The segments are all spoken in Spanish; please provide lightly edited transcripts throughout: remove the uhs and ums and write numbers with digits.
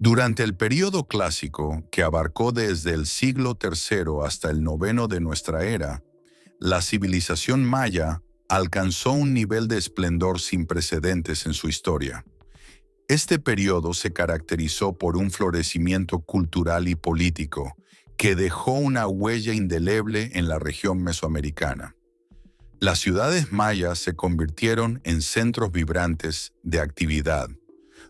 Durante el período clásico, que abarcó desde el siglo III hasta el noveno de nuestra era, la civilización maya alcanzó un nivel de esplendor sin precedentes en su historia. Este periodo se caracterizó por un florecimiento cultural y político que dejó una huella indeleble en la región mesoamericana. Las ciudades mayas se convirtieron en centros vibrantes de actividad,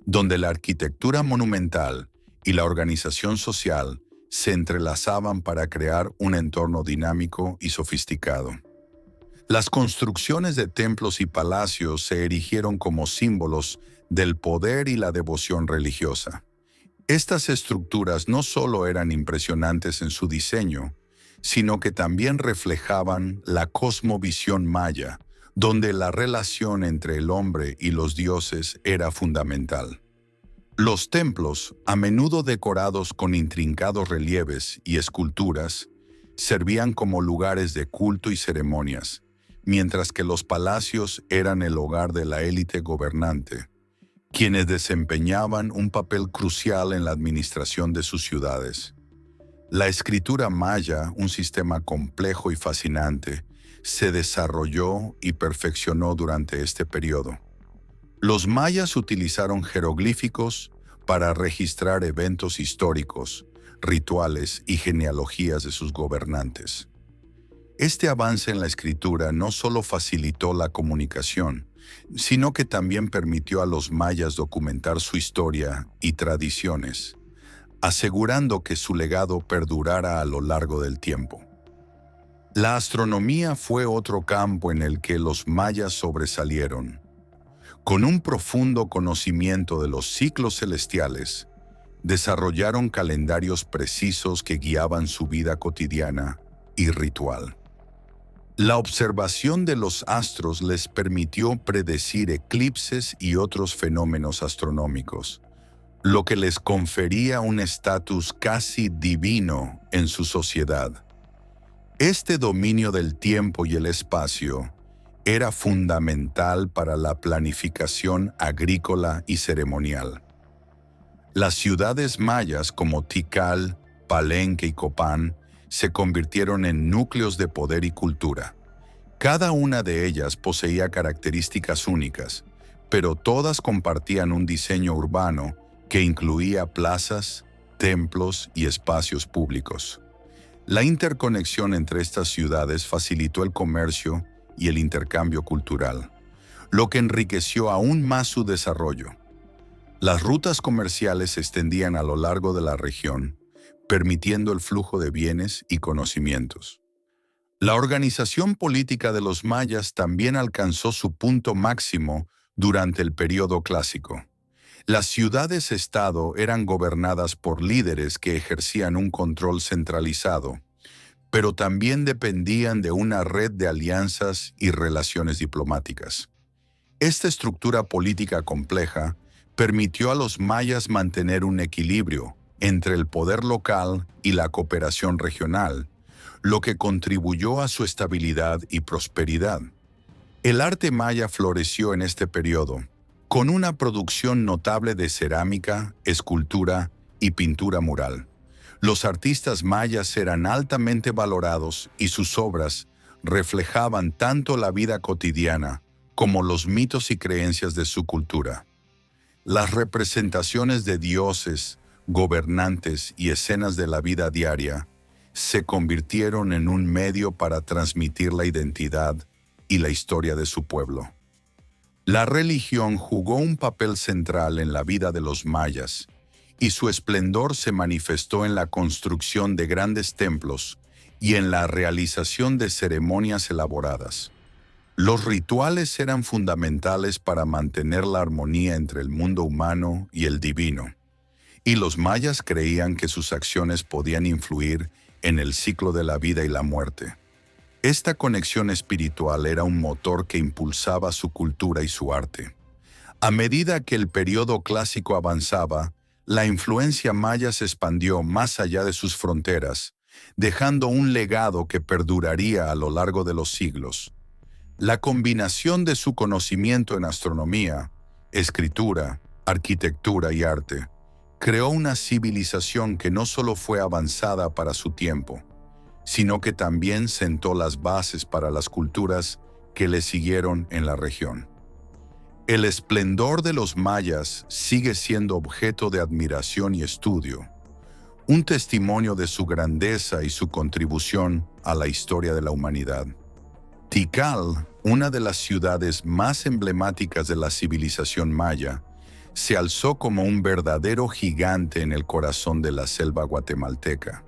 donde la arquitectura monumental y la organización social se entrelazaban para crear un entorno dinámico y sofisticado. Las construcciones de templos y palacios se erigieron como símbolos del poder y la devoción religiosa. Estas estructuras no solo eran impresionantes en su diseño, sino que también reflejaban la cosmovisión maya, donde la relación entre el hombre y los dioses era fundamental. Los templos, a menudo decorados con intrincados relieves y esculturas, servían como lugares de culto y ceremonias, mientras que los palacios eran el hogar de la élite gobernante, quienes desempeñaban un papel crucial en la administración de sus ciudades. La escritura maya, un sistema complejo y fascinante, se desarrolló y perfeccionó durante este periodo. Los mayas utilizaron jeroglíficos para registrar eventos históricos, rituales y genealogías de sus gobernantes. Este avance en la escritura no solo facilitó la comunicación, sino que también permitió a los mayas documentar su historia y tradiciones, asegurando que su legado perdurara a lo largo del tiempo. La astronomía fue otro campo en el que los mayas sobresalieron. Con un profundo conocimiento de los ciclos celestiales, desarrollaron calendarios precisos que guiaban su vida cotidiana y ritual. La observación de los astros les permitió predecir eclipses y otros fenómenos astronómicos, lo que les confería un estatus casi divino en su sociedad. Este dominio del tiempo y el espacio era fundamental para la planificación agrícola y ceremonial. Las ciudades mayas como Tikal, Palenque y Copán se convirtieron en núcleos de poder y cultura. Cada una de ellas poseía características únicas, pero todas compartían un diseño urbano que incluía plazas, templos y espacios públicos. La interconexión entre estas ciudades facilitó el comercio y el intercambio cultural, lo que enriqueció aún más su desarrollo. Las rutas comerciales se extendían a lo largo de la región, permitiendo el flujo de bienes y conocimientos. La organización política de los mayas también alcanzó su punto máximo durante el período clásico. Las ciudades-estado eran gobernadas por líderes que ejercían un control centralizado, pero también dependían de una red de alianzas y relaciones diplomáticas. Esta estructura política compleja permitió a los mayas mantener un equilibrio entre el poder local y la cooperación regional, lo que contribuyó a su estabilidad y prosperidad. El arte maya floreció en este periodo, con una producción notable de cerámica, escultura y pintura mural. Los artistas mayas eran altamente valorados y sus obras reflejaban tanto la vida cotidiana como los mitos y creencias de su cultura. Las representaciones de dioses, gobernantes y escenas de la vida diaria se convirtieron en un medio para transmitir la identidad y la historia de su pueblo. La religión jugó un papel central en la vida de los mayas, y su esplendor se manifestó en la construcción de grandes templos y en la realización de ceremonias elaboradas. Los rituales eran fundamentales para mantener la armonía entre el mundo humano y el divino, y los mayas creían que sus acciones podían influir en el ciclo de la vida y la muerte. Esta conexión espiritual era un motor que impulsaba su cultura y su arte. A medida que el periodo clásico avanzaba, la influencia maya se expandió más allá de sus fronteras, dejando un legado que perduraría a lo largo de los siglos. La combinación de su conocimiento en astronomía, escritura, arquitectura y arte creó una civilización que no solo fue avanzada para su tiempo, sino que también sentó las bases para las culturas que le siguieron en la región. El esplendor de los mayas sigue siendo objeto de admiración y estudio, un testimonio de su grandeza y su contribución a la historia de la humanidad. Tikal, una de las ciudades más emblemáticas de la civilización maya, se alzó como un verdadero gigante en el corazón de la selva guatemalteca.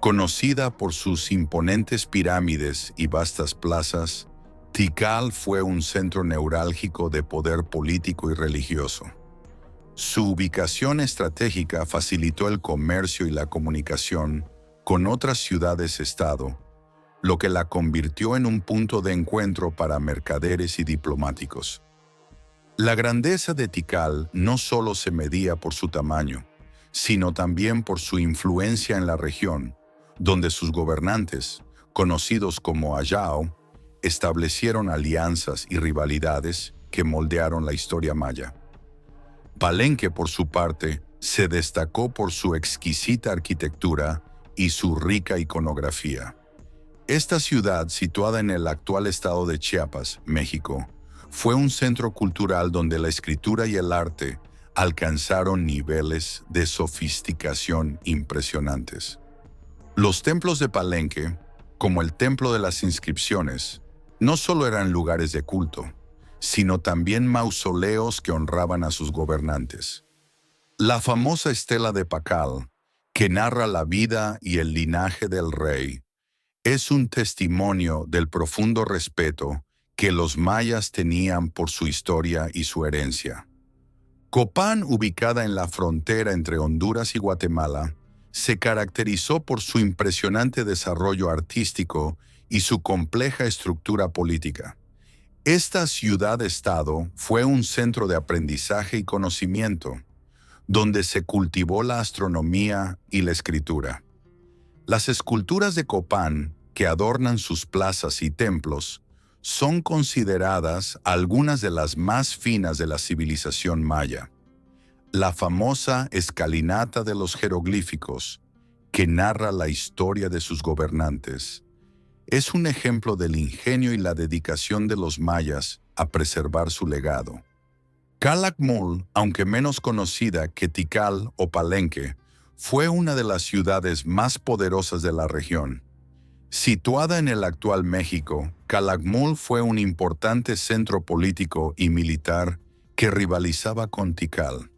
Conocida por sus imponentes pirámides y vastas plazas, Tikal fue un centro neurálgico de poder político y religioso. Su ubicación estratégica facilitó el comercio y la comunicación con otras ciudades-estado, lo que la convirtió en un punto de encuentro para mercaderes y diplomáticos. La grandeza de Tikal no solo se medía por su tamaño, sino también por su influencia en la región, donde sus gobernantes, conocidos como Ayao, establecieron alianzas y rivalidades que moldearon la historia maya. Palenque, por su parte, se destacó por su exquisita arquitectura y su rica iconografía. Esta ciudad, situada en el actual estado de Chiapas, México, fue un centro cultural donde la escritura y el arte alcanzaron niveles de sofisticación impresionantes. Los templos de Palenque, como el Templo de las Inscripciones, no solo eran lugares de culto, sino también mausoleos que honraban a sus gobernantes. La famosa estela de Pacal, que narra la vida y el linaje del rey, es un testimonio del profundo respeto que los mayas tenían por su historia y su herencia. Copán, ubicada en la frontera entre Honduras y Guatemala, se caracterizó por su impresionante desarrollo artístico y su compleja estructura política. Esta ciudad-estado fue un centro de aprendizaje y conocimiento, donde se cultivó la astronomía y la escritura. Las esculturas de Copán, que adornan sus plazas y templos, son consideradas algunas de las más finas de la civilización maya. La famosa escalinata de los jeroglíficos, que narra la historia de sus gobernantes, es un ejemplo del ingenio y la dedicación de los mayas a preservar su legado. Calakmul, aunque menos conocida que Tikal o Palenque, fue una de las ciudades más poderosas de la región. Situada en el actual México, Calakmul fue un importante centro político y militar que rivalizaba con Tikal.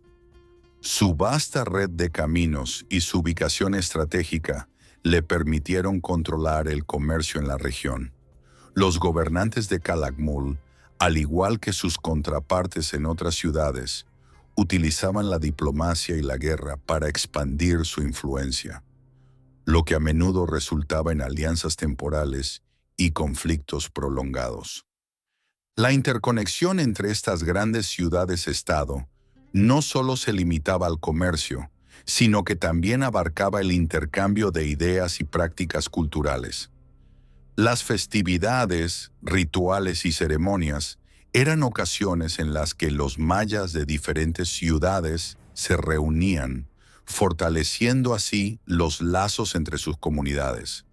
Su vasta red de caminos y su ubicación estratégica le permitieron controlar el comercio en la región. Los gobernantes de Calakmul, al igual que sus contrapartes en otras ciudades, utilizaban la diplomacia y la guerra para expandir su influencia, lo que a menudo resultaba en alianzas temporales y conflictos prolongados. La interconexión entre estas grandes ciudades-estado no solo se limitaba al comercio, sino que también abarcaba el intercambio de ideas y prácticas culturales. Las festividades, rituales y ceremonias eran ocasiones en las que los mayas de diferentes ciudades se reunían, fortaleciendo así los lazos entre sus comunidades.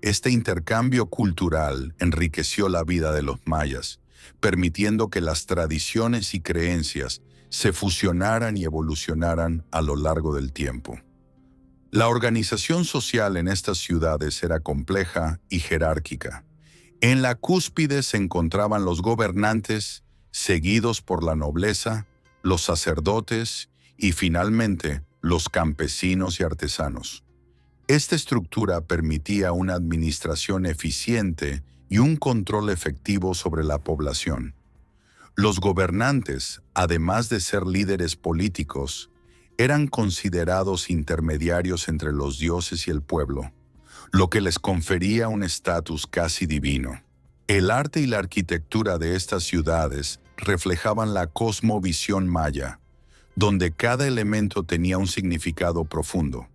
Este intercambio cultural enriqueció la vida de los mayas, permitiendo que las tradiciones y creencias se fusionaran y evolucionaran a lo largo del tiempo. La organización social en estas ciudades era compleja y jerárquica. En la cúspide se encontraban los gobernantes, seguidos por la nobleza, los sacerdotes y finalmente los campesinos y artesanos. Esta estructura permitía una administración eficiente y un control efectivo sobre la población. Los gobernantes, además de ser líderes políticos, eran considerados intermediarios entre los dioses y el pueblo, lo que les confería un estatus casi divino. El arte y la arquitectura de estas ciudades reflejaban la cosmovisión maya, donde cada elemento tenía un significado profundo.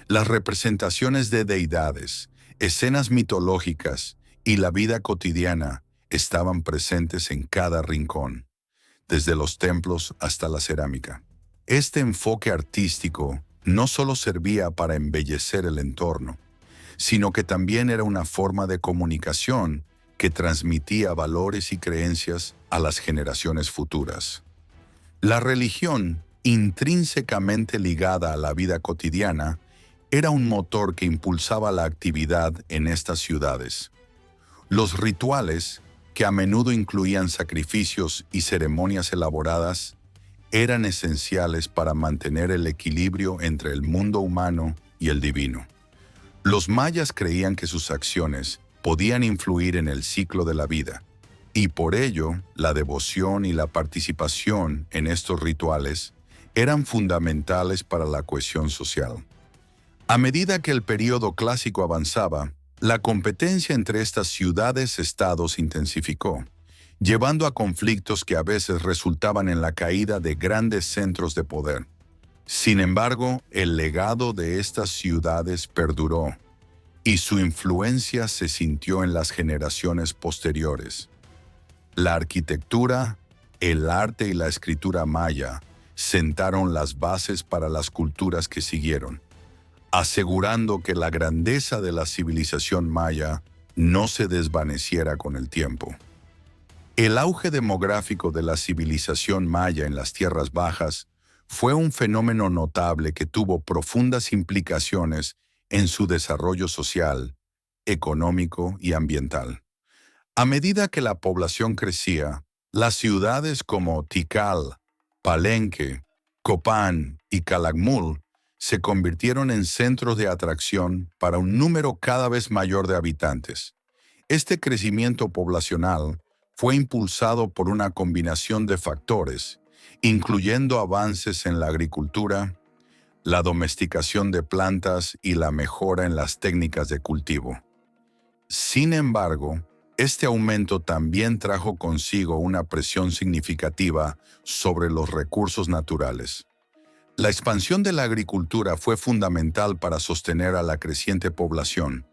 Las representaciones de deidades, escenas mitológicas y la vida cotidiana estaban presentes en cada rincón, desde los templos hasta la cerámica. Este enfoque artístico no solo servía para embellecer el entorno, sino que también era una forma de comunicación que transmitía valores y creencias a las generaciones futuras. La religión, intrínsecamente ligada a la vida cotidiana, era un motor que impulsaba la actividad en estas ciudades. Los rituales, que a menudo incluían sacrificios y ceremonias elaboradas, eran esenciales para mantener el equilibrio entre el mundo humano y el divino. Los mayas creían que sus acciones podían influir en el ciclo de la vida, y por ello la devoción y la participación en estos rituales eran fundamentales para la cohesión social. A medida que el período clásico avanzaba, la competencia entre estas ciudades-estados se intensificó, llevando a conflictos que a veces resultaban en la caída de grandes centros de poder. Sin embargo, el legado de estas ciudades perduró, y su influencia se sintió en las generaciones posteriores. La arquitectura, el arte y la escritura maya sentaron las bases para las culturas que siguieron, asegurando que la grandeza de la civilización maya no se desvaneciera con el tiempo. El auge demográfico de la civilización maya en las tierras bajas fue un fenómeno notable que tuvo profundas implicaciones en su desarrollo social, económico y ambiental. A medida que la población crecía, las ciudades como Tikal, Palenque, Copán y Calakmul se convirtieron en centros de atracción para un número cada vez mayor de habitantes. Este crecimiento poblacional fue impulsado por una combinación de factores, incluyendo avances en la agricultura, la domesticación de plantas y la mejora en las técnicas de cultivo. Sin embargo, este aumento también trajo consigo una presión significativa sobre los recursos naturales. La expansión de la agricultura fue fundamental para sostener a la creciente población.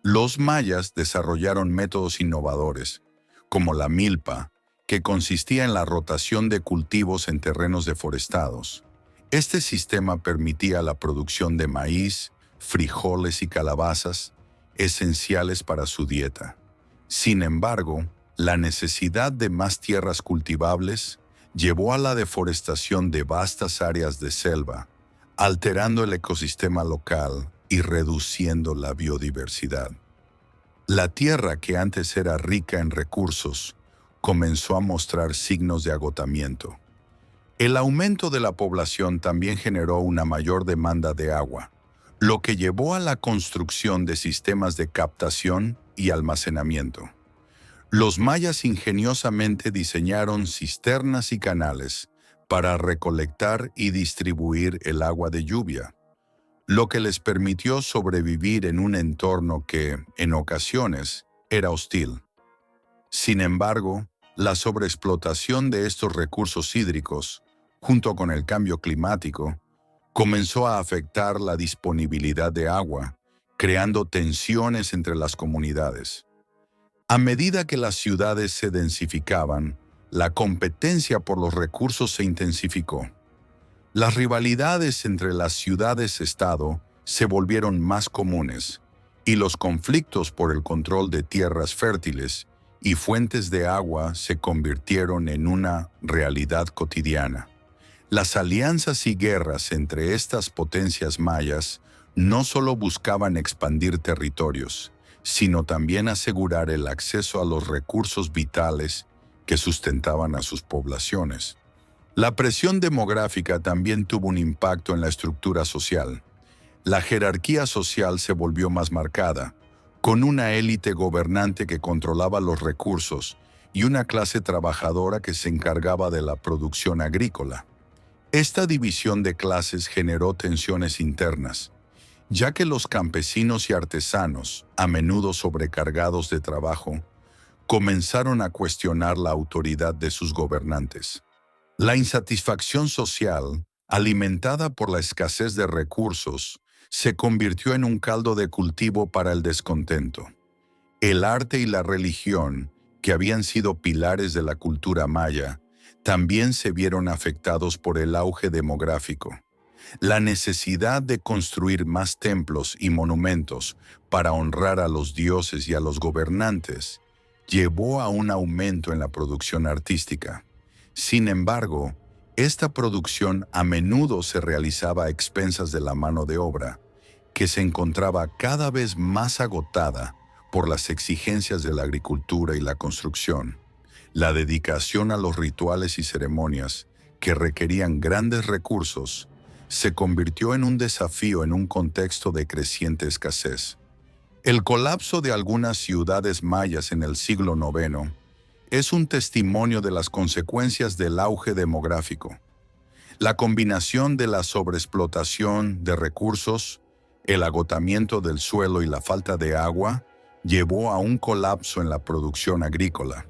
Los mayas desarrollaron métodos innovadores, como la milpa, que consistía en la rotación de cultivos en terrenos deforestados. Este sistema permitía la producción de maíz, frijoles y calabazas, esenciales para su dieta. Sin embargo, la necesidad de más tierras cultivables llevó a la deforestación de vastas áreas de selva, alterando el ecosistema local y reduciendo la biodiversidad. La tierra, que antes era rica en recursos, comenzó a mostrar signos de agotamiento. El aumento de la población también generó una mayor demanda de agua, lo que llevó a la construcción de sistemas de captación y almacenamiento. Los mayas ingeniosamente diseñaron cisternas y canales para recolectar y distribuir el agua de lluvia, lo que les permitió sobrevivir en un entorno que, en ocasiones, era hostil. Sin embargo, la sobreexplotación de estos recursos hídricos, junto con el cambio climático, comenzó a afectar la disponibilidad de agua, creando tensiones entre las comunidades. A medida que las ciudades se densificaban, la competencia por los recursos se intensificó. Las rivalidades entre las ciudades-estado se volvieron más comunes, y los conflictos por el control de tierras fértiles y fuentes de agua se convirtieron en una realidad cotidiana. Las alianzas y guerras entre estas potencias mayas no solo buscaban expandir territorios, sino también asegurar el acceso a los recursos vitales que sustentaban a sus poblaciones. La presión demográfica también tuvo un impacto en la estructura social. La jerarquía social se volvió más marcada, con una élite gobernante que controlaba los recursos y una clase trabajadora que se encargaba de la producción agrícola. Esta división de clases generó tensiones internas, ya que los campesinos y artesanos, a menudo sobrecargados de trabajo, comenzaron a cuestionar la autoridad de sus gobernantes. La insatisfacción social, alimentada por la escasez de recursos, se convirtió en un caldo de cultivo para el descontento. El arte y la religión, que habían sido pilares de la cultura maya, también se vieron afectados por el auge demográfico. La necesidad de construir más templos y monumentos para honrar a los dioses y a los gobernantes llevó a un aumento en la producción artística. Sin embargo, esta producción a menudo se realizaba a expensas de la mano de obra, que se encontraba cada vez más agotada por las exigencias de la agricultura y la construcción. La dedicación a los rituales y ceremonias, que requerían grandes recursos, se convirtió en un desafío en un contexto de creciente escasez. El colapso de algunas ciudades mayas en el siglo IX es un testimonio de las consecuencias del auge demográfico. La combinación de la sobreexplotación de recursos, el agotamiento del suelo y la falta de agua llevó a un colapso en la producción agrícola.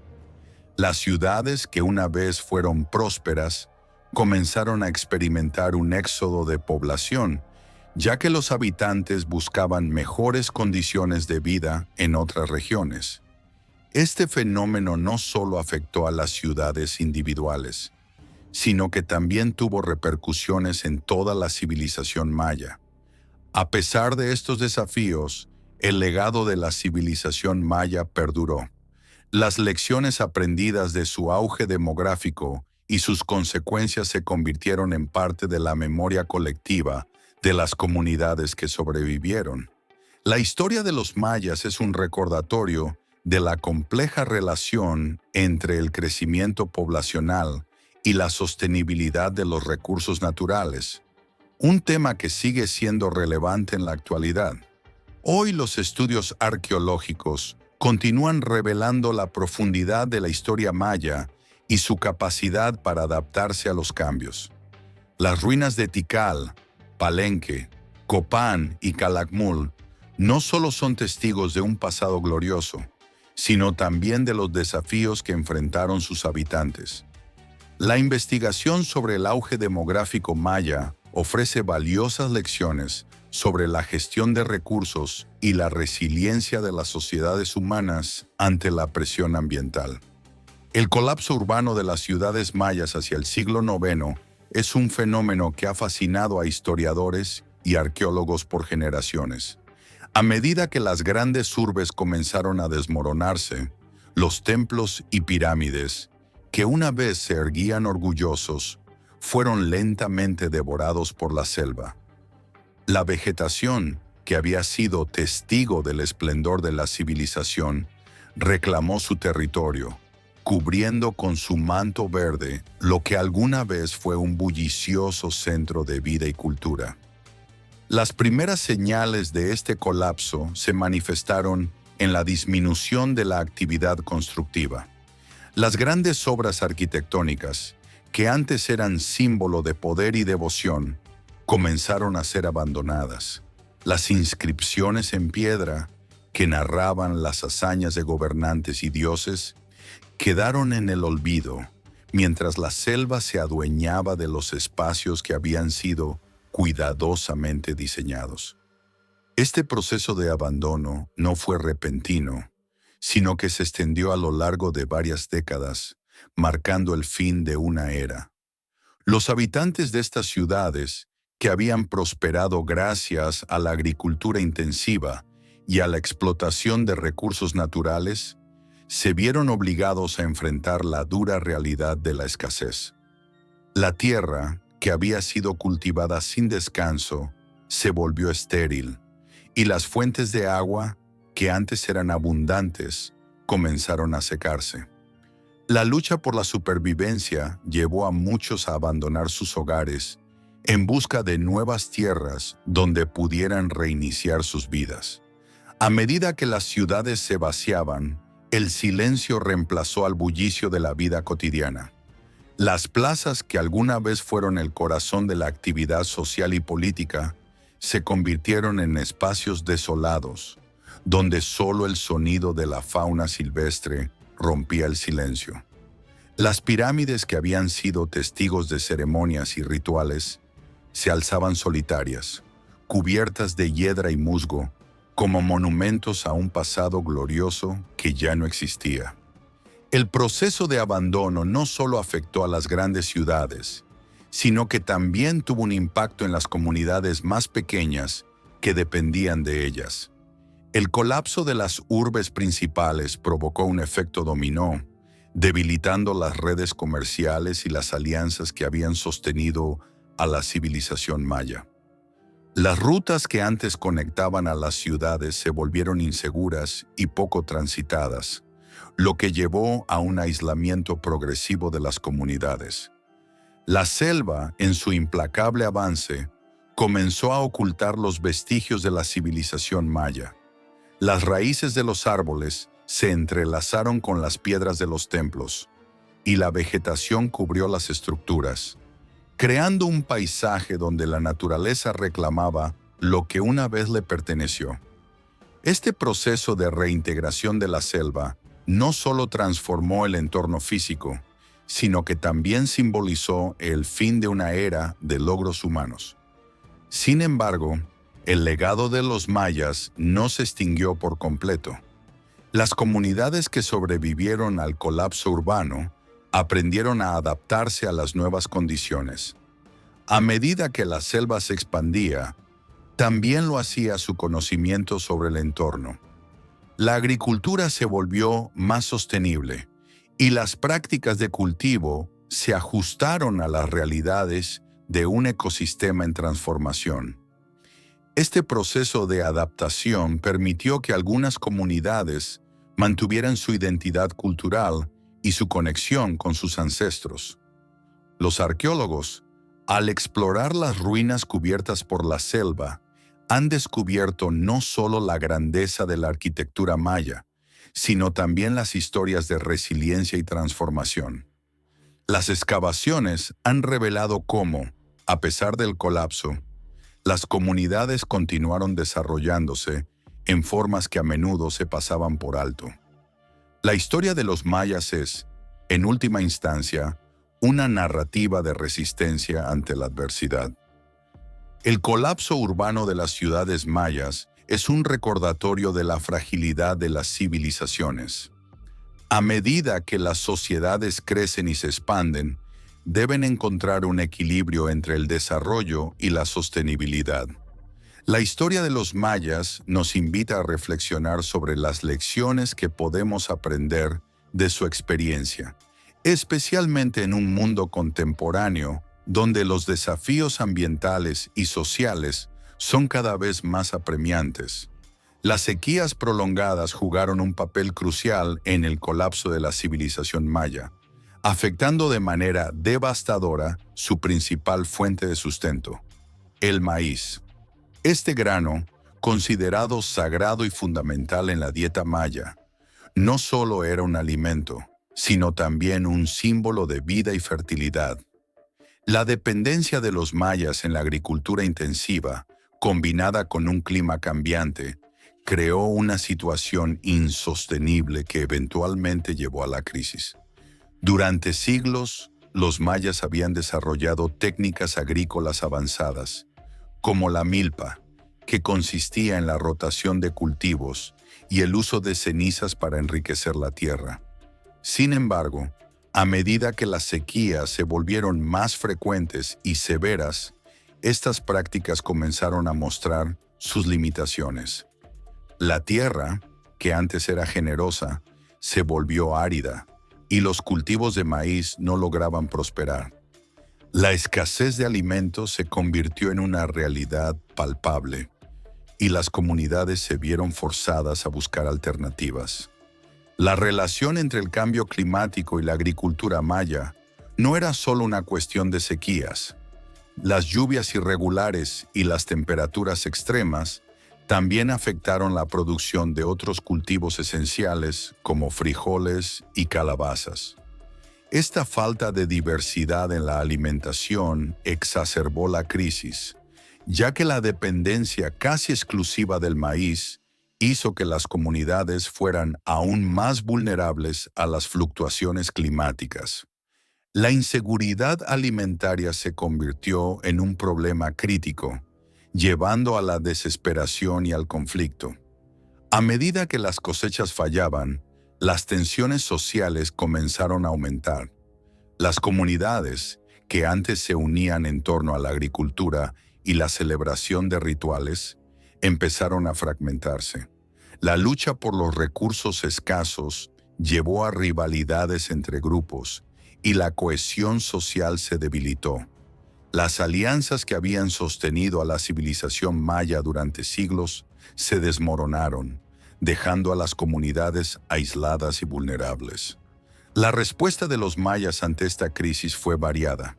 Las ciudades que una vez fueron prósperas comenzaron a experimentar un éxodo de población, ya que los habitantes buscaban mejores condiciones de vida en otras regiones. Este fenómeno no solo afectó a las ciudades individuales, sino que también tuvo repercusiones en toda la civilización maya. A pesar de estos desafíos, el legado de la civilización maya perduró. Las lecciones aprendidas de su auge demográfico y sus consecuencias se convirtieron en parte de la memoria colectiva de las comunidades que sobrevivieron. La historia de los mayas es un recordatorio de la compleja relación entre el crecimiento poblacional y la sostenibilidad de los recursos naturales, un tema que sigue siendo relevante en la actualidad. Hoy los estudios arqueológicos continúan revelando la profundidad de la historia maya y su capacidad para adaptarse a los cambios. Las ruinas de Tikal, Palenque, Copán y Calakmul no solo son testigos de un pasado glorioso, sino también de los desafíos que enfrentaron sus habitantes. La investigación sobre el auge demográfico maya ofrece valiosas lecciones sobre la gestión de recursos y la resiliencia de las sociedades humanas ante la presión ambiental. El colapso urbano de las ciudades mayas hacia el siglo IX es un fenómeno que ha fascinado a historiadores y arqueólogos por generaciones. A medida que las grandes urbes comenzaron a desmoronarse, los templos y pirámides, que una vez se erguían orgullosos, fueron lentamente devorados por la selva. La vegetación, que había sido testigo del esplendor de la civilización, reclamó su territorio, cubriendo con su manto verde lo que alguna vez fue un bullicioso centro de vida y cultura. Las primeras señales de este colapso se manifestaron en la disminución de la actividad constructiva. Las grandes obras arquitectónicas, que antes eran símbolo de poder y devoción, comenzaron a ser abandonadas. Las inscripciones en piedra, que narraban las hazañas de gobernantes y dioses, quedaron en el olvido, mientras la selva se adueñaba de los espacios que habían sido cuidadosamente diseñados. Este proceso de abandono no fue repentino, sino que se extendió a lo largo de varias décadas, marcando el fin de una era. Los habitantes de estas ciudades, que habían prosperado gracias a la agricultura intensiva y a la explotación de recursos naturales, se vieron obligados a enfrentar la dura realidad de la escasez. La tierra, que había sido cultivada sin descanso, se volvió estéril, y las fuentes de agua, que antes eran abundantes, comenzaron a secarse. La lucha por la supervivencia llevó a muchos a abandonar sus hogares en busca de nuevas tierras donde pudieran reiniciar sus vidas. A medida que las ciudades se vaciaban, el silencio reemplazó al bullicio de la vida cotidiana. Las plazas, que alguna vez fueron el corazón de la actividad social y política, se convirtieron en espacios desolados, donde solo el sonido de la fauna silvestre rompía el silencio. Las pirámides, que habían sido testigos de ceremonias y rituales, se alzaban solitarias, cubiertas de hiedra y musgo, como monumentos a un pasado glorioso que ya no existía. El proceso de abandono no solo afectó a las grandes ciudades, sino que también tuvo un impacto en las comunidades más pequeñas que dependían de ellas. El colapso de las urbes principales provocó un efecto dominó, debilitando las redes comerciales y las alianzas que habían sostenido a la civilización maya. Las rutas que antes conectaban a las ciudades se volvieron inseguras y poco transitadas, lo que llevó a un aislamiento progresivo de las comunidades. La selva, en su implacable avance, comenzó a ocultar los vestigios de la civilización maya. Las raíces de los árboles se entrelazaron con las piedras de los templos, y la vegetación cubrió las estructuras, creando un paisaje donde la naturaleza reclamaba lo que una vez le perteneció. Este proceso de reintegración de la selva no solo transformó el entorno físico, sino que también simbolizó el fin de una era de logros humanos. Sin embargo, el legado de los mayas no se extinguió por completo. Las comunidades que sobrevivieron al colapso urbano aprendieron a adaptarse a las nuevas condiciones. A medida que la selva se expandía, también lo hacía su conocimiento sobre el entorno. La agricultura se volvió más sostenible y las prácticas de cultivo se ajustaron a las realidades de un ecosistema en transformación. Este proceso de adaptación permitió que algunas comunidades mantuvieran su identidad cultural y su conexión con sus ancestros. Los arqueólogos, al explorar las ruinas cubiertas por la selva, han descubierto no solo la grandeza de la arquitectura maya, sino también las historias de resiliencia y transformación. Las excavaciones han revelado cómo, a pesar del colapso, las comunidades continuaron desarrollándose en formas que a menudo se pasaban por alto. La historia de los mayas es, en última instancia, una narrativa de resistencia ante la adversidad. El colapso urbano de las ciudades mayas es un recordatorio de la fragilidad de las civilizaciones. A medida que las sociedades crecen y se expanden, deben encontrar un equilibrio entre el desarrollo y la sostenibilidad. La historia de los mayas nos invita a reflexionar sobre las lecciones que podemos aprender de su experiencia, especialmente en un mundo contemporáneo donde los desafíos ambientales y sociales son cada vez más apremiantes. Las sequías prolongadas jugaron un papel crucial en el colapso de la civilización maya, afectando de manera devastadora su principal fuente de sustento, el maíz. Este grano, considerado sagrado y fundamental en la dieta maya, no solo era un alimento, sino también un símbolo de vida y fertilidad. La dependencia de los mayas en la agricultura intensiva, combinada con un clima cambiante, creó una situación insostenible que eventualmente llevó a la crisis. Durante siglos, los mayas habían desarrollado técnicas agrícolas avanzadas, como la milpa, que consistía en la rotación de cultivos y el uso de cenizas para enriquecer la tierra. Sin embargo, a medida que las sequías se volvieron más frecuentes y severas, estas prácticas comenzaron a mostrar sus limitaciones. La tierra, que antes era generosa, se volvió árida y los cultivos de maíz no lograban prosperar. La escasez de alimentos se convirtió en una realidad palpable y las comunidades se vieron forzadas a buscar alternativas. La relación entre el cambio climático y la agricultura maya no era solo una cuestión de sequías. Las lluvias irregulares y las temperaturas extremas también afectaron la producción de otros cultivos esenciales como frijoles y calabazas. Esta falta de diversidad en la alimentación exacerbó la crisis, ya que la dependencia casi exclusiva del maíz hizo que las comunidades fueran aún más vulnerables a las fluctuaciones climáticas. La inseguridad alimentaria se convirtió en un problema crítico, llevando a la desesperación y al conflicto. A medida que las cosechas fallaban, Las tensiones sociales comenzaron a aumentar. Las comunidades, que antes se unían en torno a la agricultura y la celebración de rituales, empezaron a fragmentarse. La lucha por los recursos escasos llevó a rivalidades entre grupos y la cohesión social se debilitó. Las alianzas que habían sostenido a la civilización maya durante siglos se desmoronaron, dejando a las comunidades aisladas y vulnerables. La respuesta de los mayas ante esta crisis fue variada.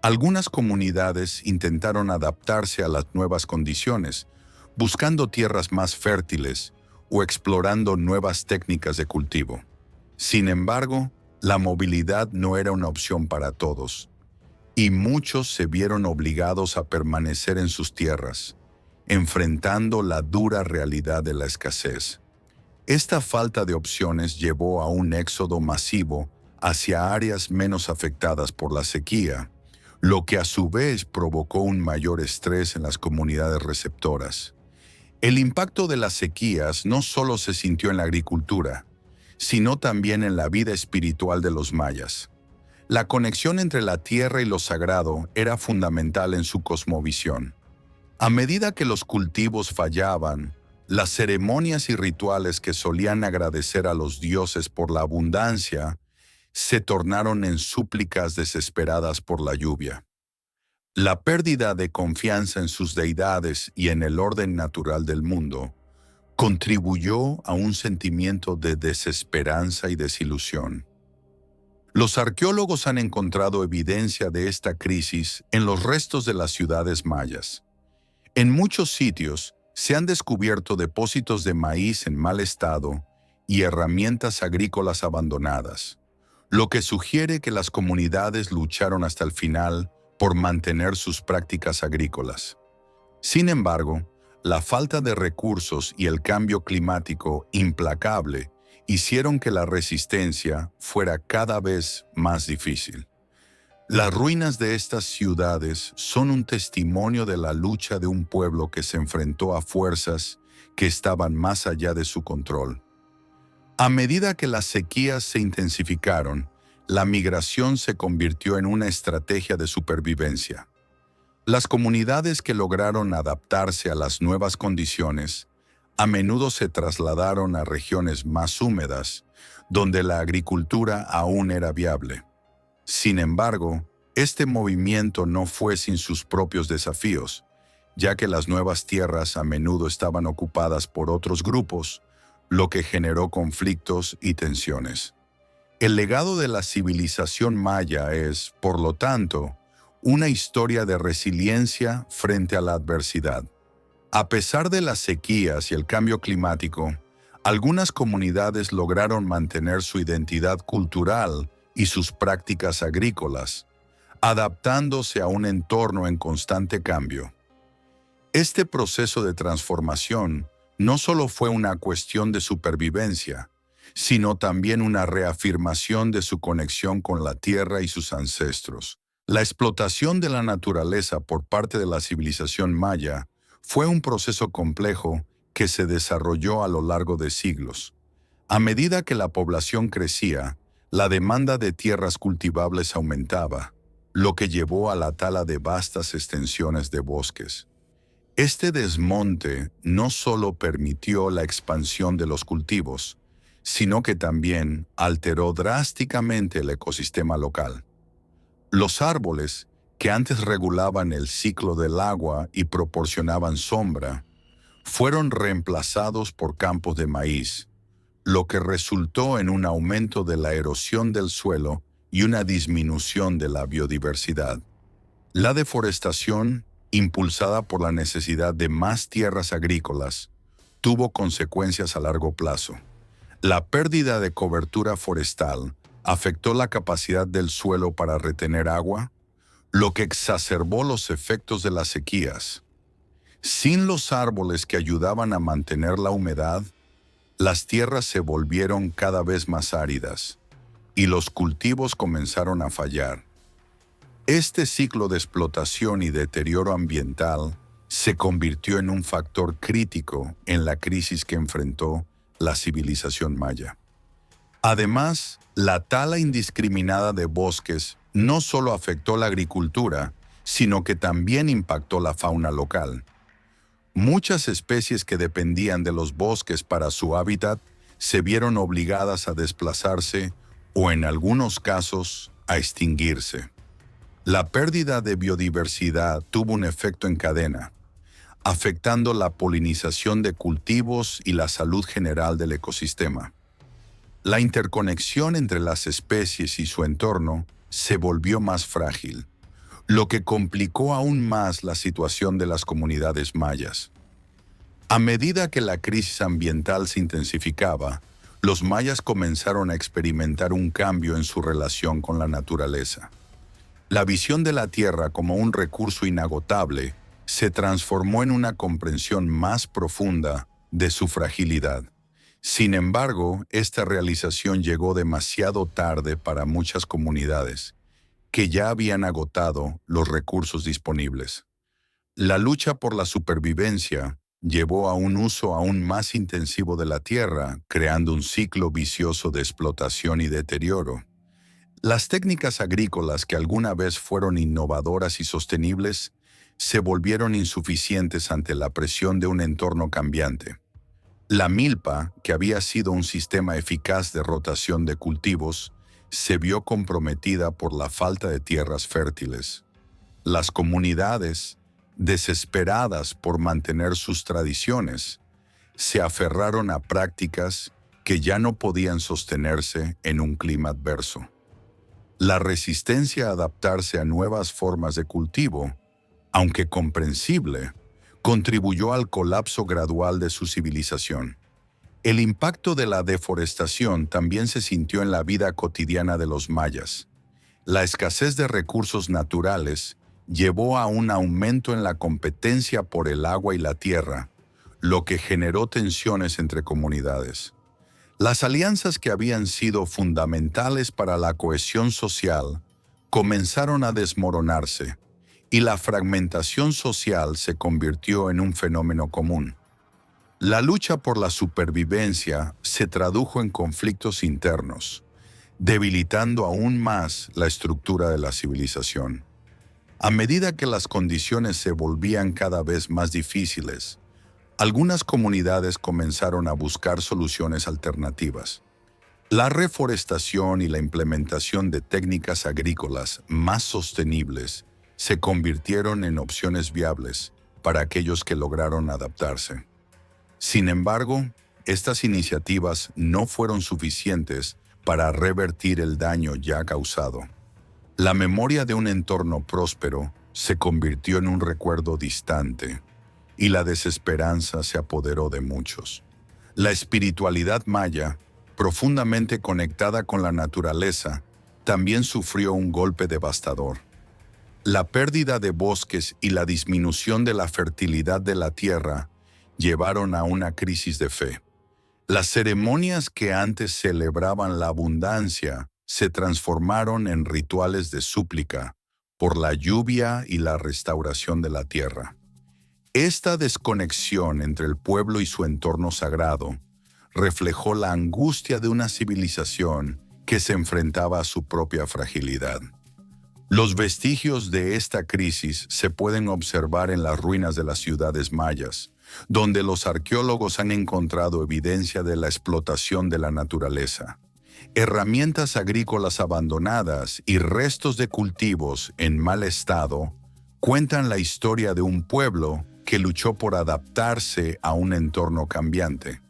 Algunas comunidades intentaron adaptarse a las nuevas condiciones, buscando tierras más fértiles o explorando nuevas técnicas de cultivo. Sin embargo, la movilidad no era una opción para todos, y muchos se vieron obligados a permanecer en sus tierras, enfrentando la dura realidad de la escasez. Esta falta de opciones llevó a un éxodo masivo hacia áreas menos afectadas por la sequía, lo que a su vez provocó un mayor estrés en las comunidades receptoras. El impacto de las sequías no solo se sintió en la agricultura, sino también en la vida espiritual de los mayas. La conexión entre la tierra y lo sagrado era fundamental en su cosmovisión. A medida que los cultivos fallaban, las ceremonias y rituales que solían agradecer a los dioses por la abundancia se tornaron en súplicas desesperadas por la lluvia. La pérdida de confianza en sus deidades y en el orden natural del mundo contribuyó a un sentimiento de desesperanza y desilusión. Los arqueólogos han encontrado evidencia de esta crisis en los restos de las ciudades mayas. En muchos sitios se han descubierto depósitos de maíz en mal estado y herramientas agrícolas abandonadas, lo que sugiere que las comunidades lucharon hasta el final por mantener sus prácticas agrícolas. Sin embargo, la falta de recursos y el cambio climático implacable hicieron que la resistencia fuera cada vez más difícil. Las ruinas de estas ciudades son un testimonio de la lucha de un pueblo que se enfrentó a fuerzas que estaban más allá de su control. A medida que las sequías se intensificaron, la migración se convirtió en una estrategia de supervivencia. Las comunidades que lograron adaptarse a las nuevas condiciones a menudo se trasladaron a regiones más húmedas, donde la agricultura aún era viable. Sin embargo, este movimiento no fue sin sus propios desafíos, ya que las nuevas tierras a menudo estaban ocupadas por otros grupos, lo que generó conflictos y tensiones. El legado de la civilización maya es, por lo tanto, una historia de resiliencia frente a la adversidad. A pesar de las sequías y el cambio climático, algunas comunidades lograron mantener su identidad cultural y sus prácticas agrícolas, adaptándose a un entorno en constante cambio. Este proceso de transformación no solo fue una cuestión de supervivencia, sino también una reafirmación de su conexión con la tierra y sus ancestros. La explotación de la naturaleza por parte de la civilización maya fue un proceso complejo que se desarrolló a lo largo de siglos. A medida que la población crecía, la demanda de tierras cultivables aumentaba, lo que llevó a la tala de vastas extensiones de bosques. Este desmonte no solo permitió la expansión de los cultivos, sino que también alteró drásticamente el ecosistema local. Los árboles, que antes regulaban el ciclo del agua y proporcionaban sombra, fueron reemplazados por campos de maíz, lo que resultó en un aumento de la erosión del suelo y una disminución de la biodiversidad. La deforestación, impulsada por la necesidad de más tierras agrícolas, tuvo consecuencias a largo plazo. La pérdida de cobertura forestal afectó la capacidad del suelo para retener agua, lo que exacerbó los efectos de las sequías. Sin los árboles que ayudaban a mantener la humedad, las tierras se volvieron cada vez más áridas y los cultivos comenzaron a fallar. Este ciclo de explotación y deterioro ambiental se convirtió en un factor crítico en la crisis que enfrentó la civilización maya. Además, la tala indiscriminada de bosques no solo afectó la agricultura, sino que también impactó la fauna local. Muchas especies que dependían de los bosques para su hábitat se vieron obligadas a desplazarse o, en algunos casos, a extinguirse. La pérdida de biodiversidad tuvo un efecto en cadena, afectando la polinización de cultivos y la salud general del ecosistema. La interconexión entre las especies y su entorno se volvió más frágil, lo que complicó aún más la situación de las comunidades mayas. A medida que la crisis ambiental se intensificaba, los mayas comenzaron a experimentar un cambio en su relación con la naturaleza. La visión de la tierra como un recurso inagotable se transformó en una comprensión más profunda de su fragilidad. Sin embargo, esta realización llegó demasiado tarde para muchas comunidades, que ya habían agotado los recursos disponibles. La lucha por la supervivencia llevó a un uso aún más intensivo de la tierra, creando un ciclo vicioso de explotación y deterioro. Las técnicas agrícolas que alguna vez fueron innovadoras y sostenibles se volvieron insuficientes ante la presión de un entorno cambiante. La milpa, que había sido un sistema eficaz de rotación de cultivos, se vio comprometida por la falta de tierras fértiles. Las comunidades, desesperadas por mantener sus tradiciones, se aferraron a prácticas que ya no podían sostenerse en un clima adverso. La resistencia a adaptarse a nuevas formas de cultivo, aunque comprensible, contribuyó al colapso gradual de su civilización. El impacto de la deforestación también se sintió en la vida cotidiana de los mayas. La escasez de recursos naturales llevó a un aumento en la competencia por el agua y la tierra, lo que generó tensiones entre comunidades. Las alianzas que habían sido fundamentales para la cohesión social comenzaron a desmoronarse, y la fragmentación social se convirtió en un fenómeno común. La lucha por la supervivencia se tradujo en conflictos internos, debilitando aún más la estructura de la civilización. A medida que las condiciones se volvían cada vez más difíciles, algunas comunidades comenzaron a buscar soluciones alternativas. La reforestación y la implementación de técnicas agrícolas más sostenibles se convirtieron en opciones viables para aquellos que lograron adaptarse. Sin embargo, estas iniciativas no fueron suficientes para revertir el daño ya causado. La memoria de un entorno próspero se convirtió en un recuerdo distante, y la desesperanza se apoderó de muchos. La espiritualidad maya, profundamente conectada con la naturaleza, también sufrió un golpe devastador. La pérdida de bosques y la disminución de la fertilidad de la tierra llevaron a una crisis de fe. Las ceremonias que antes celebraban la abundancia se transformaron en rituales de súplica por la lluvia y la restauración de la tierra. Esta desconexión entre el pueblo y su entorno sagrado reflejó la angustia de una civilización que se enfrentaba a su propia fragilidad. Los vestigios de esta crisis se pueden observar en las ruinas de las ciudades mayas, donde los arqueólogos han encontrado evidencia de la explotación de la naturaleza. Herramientas agrícolas abandonadas y restos de cultivos en mal estado cuentan la historia de un pueblo que luchó por adaptarse a un entorno cambiante.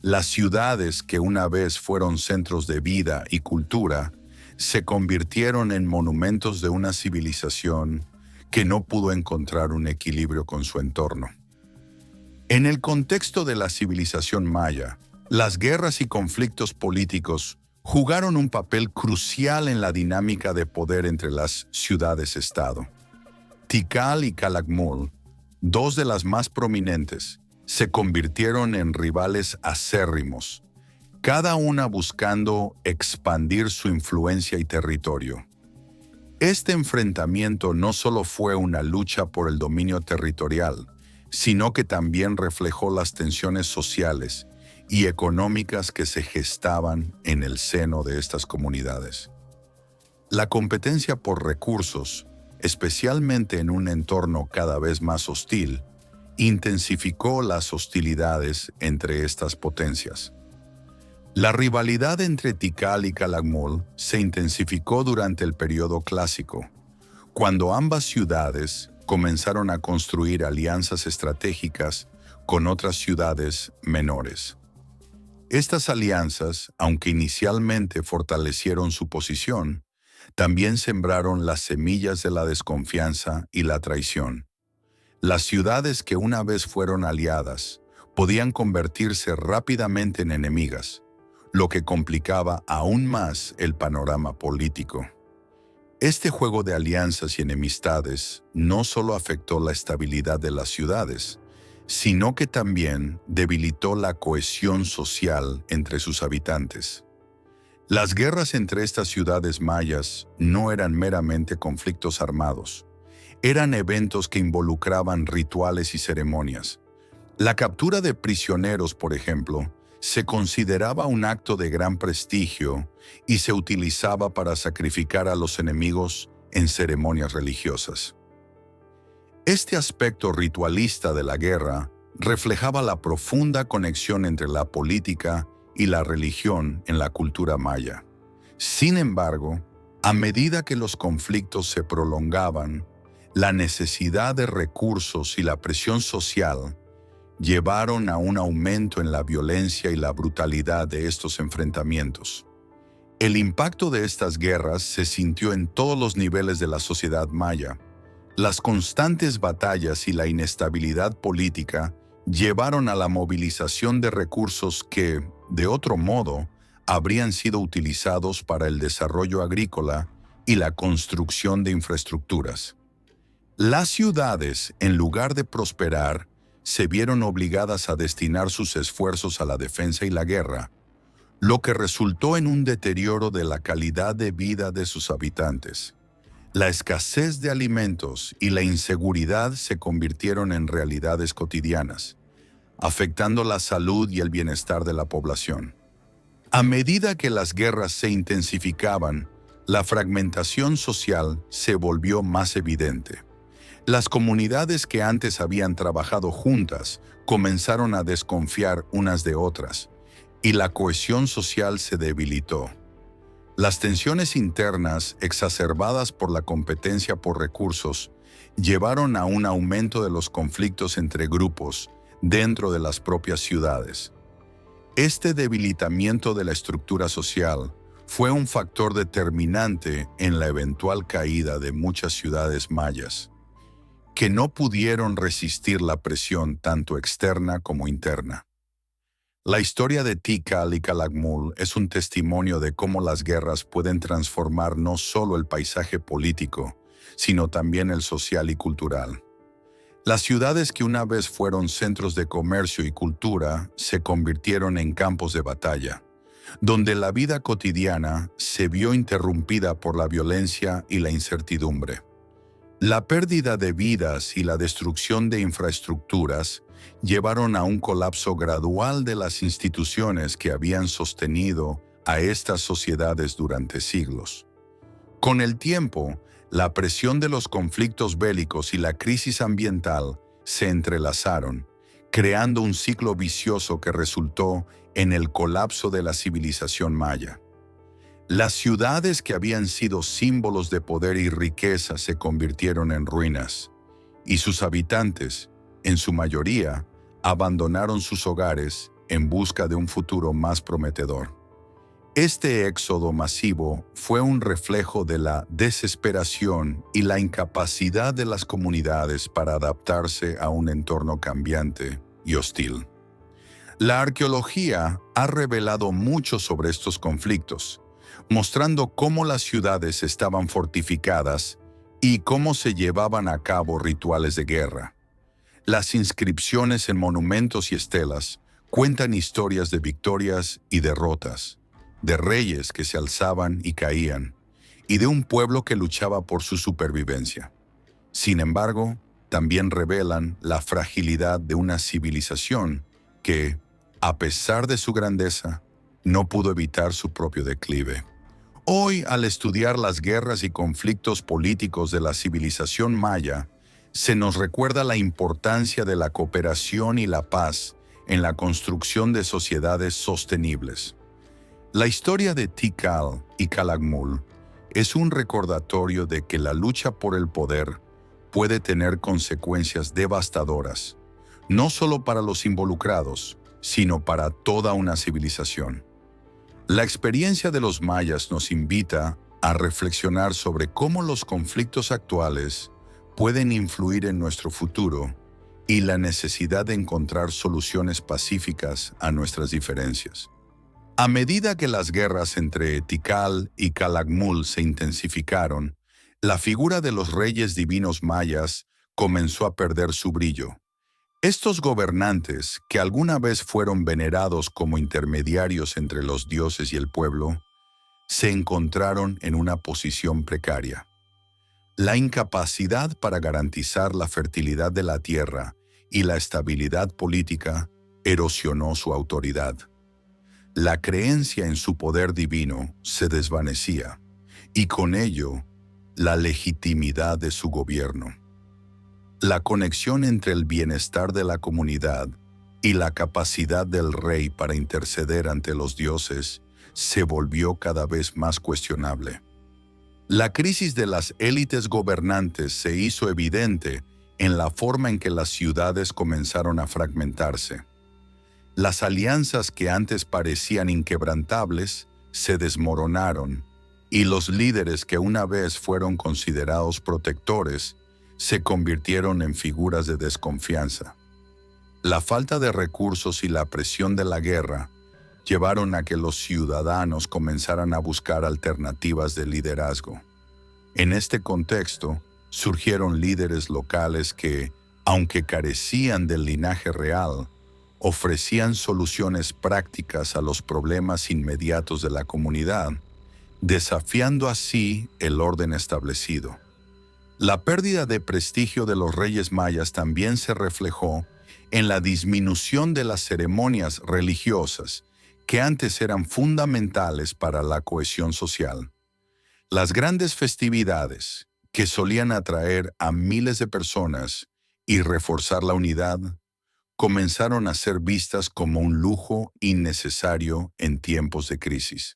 Las ciudades que una vez fueron centros de vida y cultura se convirtieron en monumentos de una civilización que no pudo encontrar un equilibrio con su entorno. En el contexto de la civilización maya, las guerras y conflictos políticos jugaron un papel crucial en la dinámica de poder entre las ciudades-estado. Tikal y Calakmul, dos de las más prominentes, se convirtieron en rivales acérrimos, cada una buscando expandir su influencia y territorio. Este enfrentamiento no solo fue una lucha por el dominio territorial, sino que también reflejó las tensiones sociales y económicas que se gestaban en el seno de estas comunidades. La competencia por recursos, especialmente en un entorno cada vez más hostil, intensificó las hostilidades entre estas potencias. La rivalidad entre Tikal y Calakmul se intensificó durante el periodo clásico, cuando ambas ciudades comenzaron a construir alianzas estratégicas con otras ciudades menores. Estas alianzas, aunque inicialmente fortalecieron su posición, también sembraron las semillas de la desconfianza y la traición. Las ciudades que una vez fueron aliadas podían convertirse rápidamente en enemigas, lo que complicaba aún más el panorama político. Este juego de alianzas y enemistades no solo afectó la estabilidad de las ciudades, sino que también debilitó la cohesión social entre sus habitantes. Las guerras entre estas ciudades mayas no eran meramente conflictos armados, eran eventos que involucraban rituales y ceremonias. La captura de prisioneros, por ejemplo, se consideraba un acto de gran prestigio y se utilizaba para sacrificar a los enemigos en ceremonias religiosas. Este aspecto ritualista de la guerra reflejaba la profunda conexión entre la política y la religión en la cultura maya. Sin embargo, a medida que los conflictos se prolongaban, la necesidad de recursos y la presión social llevaron a un aumento en la violencia y la brutalidad de estos enfrentamientos. El impacto de estas guerras se sintió en todos los niveles de la sociedad maya. Las constantes batallas y la inestabilidad política llevaron a la movilización de recursos que, de otro modo, habrían sido utilizados para el desarrollo agrícola y la construcción de infraestructuras. Las ciudades, en lugar de prosperar, se vieron obligadas a destinar sus esfuerzos a la defensa y la guerra, lo que resultó en un deterioro de la calidad de vida de sus habitantes. La escasez de alimentos y la inseguridad se convirtieron en realidades cotidianas, afectando la salud y el bienestar de la población. A medida que las guerras se intensificaban, la fragmentación social se volvió más evidente. Las comunidades que antes habían trabajado juntas comenzaron a desconfiar unas de otras, y la cohesión social se debilitó. Las tensiones internas, exacerbadas por la competencia por recursos, llevaron a un aumento de los conflictos entre grupos dentro de las propias ciudades. Este debilitamiento de la estructura social fue un factor determinante en la eventual caída de muchas ciudades mayas, que no pudieron resistir la presión tanto externa como interna. La historia de Tikal y Calakmul es un testimonio de cómo las guerras pueden transformar no solo el paisaje político, sino también el social y cultural. Las ciudades que una vez fueron centros de comercio y cultura se convirtieron en campos de batalla, donde la vida cotidiana se vio interrumpida por la violencia y la incertidumbre. La pérdida de vidas y la destrucción de infraestructuras llevaron a un colapso gradual de las instituciones que habían sostenido a estas sociedades durante siglos. Con el tiempo, la presión de los conflictos bélicos y la crisis ambiental se entrelazaron, creando un ciclo vicioso que resultó en el colapso de la civilización maya. Las ciudades que habían sido símbolos de poder y riqueza se convirtieron en ruinas, y sus habitantes, en su mayoría, abandonaron sus hogares en busca de un futuro más prometedor. Este éxodo masivo fue un reflejo de la desesperación y la incapacidad de las comunidades para adaptarse a un entorno cambiante y hostil. La arqueología ha revelado mucho sobre estos conflictos, mostrando cómo las ciudades estaban fortificadas y cómo se llevaban a cabo rituales de guerra. Las inscripciones en monumentos y estelas cuentan historias de victorias y derrotas, de reyes que se alzaban y caían, y de un pueblo que luchaba por su supervivencia. Sin embargo, también revelan la fragilidad de una civilización que, a pesar de su grandeza, no pudo evitar su propio declive. Hoy, al estudiar las guerras y conflictos políticos de la civilización maya, se nos recuerda la importancia de la cooperación y la paz en la construcción de sociedades sostenibles. La historia de Tikal y Calakmul es un recordatorio de que la lucha por el poder puede tener consecuencias devastadoras, no solo para los involucrados, sino para toda una civilización. La experiencia de los mayas nos invita a reflexionar sobre cómo los conflictos actuales pueden influir en nuestro futuro y la necesidad de encontrar soluciones pacíficas a nuestras diferencias. A medida que las guerras entre Tikal y Calakmul se intensificaron, la figura de los reyes divinos mayas comenzó a perder su brillo. Estos gobernantes, que alguna vez fueron venerados como intermediarios entre los dioses y el pueblo, se encontraron en una posición precaria. La incapacidad para garantizar la fertilidad de la tierra y la estabilidad política erosionó su autoridad. La creencia en su poder divino se desvanecía, y con ello, la legitimidad de su gobierno. La conexión entre el bienestar de la comunidad y la capacidad del rey para interceder ante los dioses se volvió cada vez más cuestionable. La crisis de las élites gobernantes se hizo evidente en la forma en que las ciudades comenzaron a fragmentarse. Las alianzas que antes parecían inquebrantables se desmoronaron, y los líderes que una vez fueron considerados protectores se convirtieron en figuras de desconfianza. La falta de recursos y la presión de la guerra llevaron a que los ciudadanos comenzaran a buscar alternativas de liderazgo. En este contexto, surgieron líderes locales que, aunque carecían del linaje real, ofrecían soluciones prácticas a los problemas inmediatos de la comunidad, desafiando así el orden establecido. La pérdida de prestigio de los reyes mayas también se reflejó en la disminución de las ceremonias religiosas que antes eran fundamentales para la cohesión social. Las grandes festividades, que solían atraer a miles de personas y reforzar la unidad, comenzaron a ser vistas como un lujo innecesario en tiempos de crisis.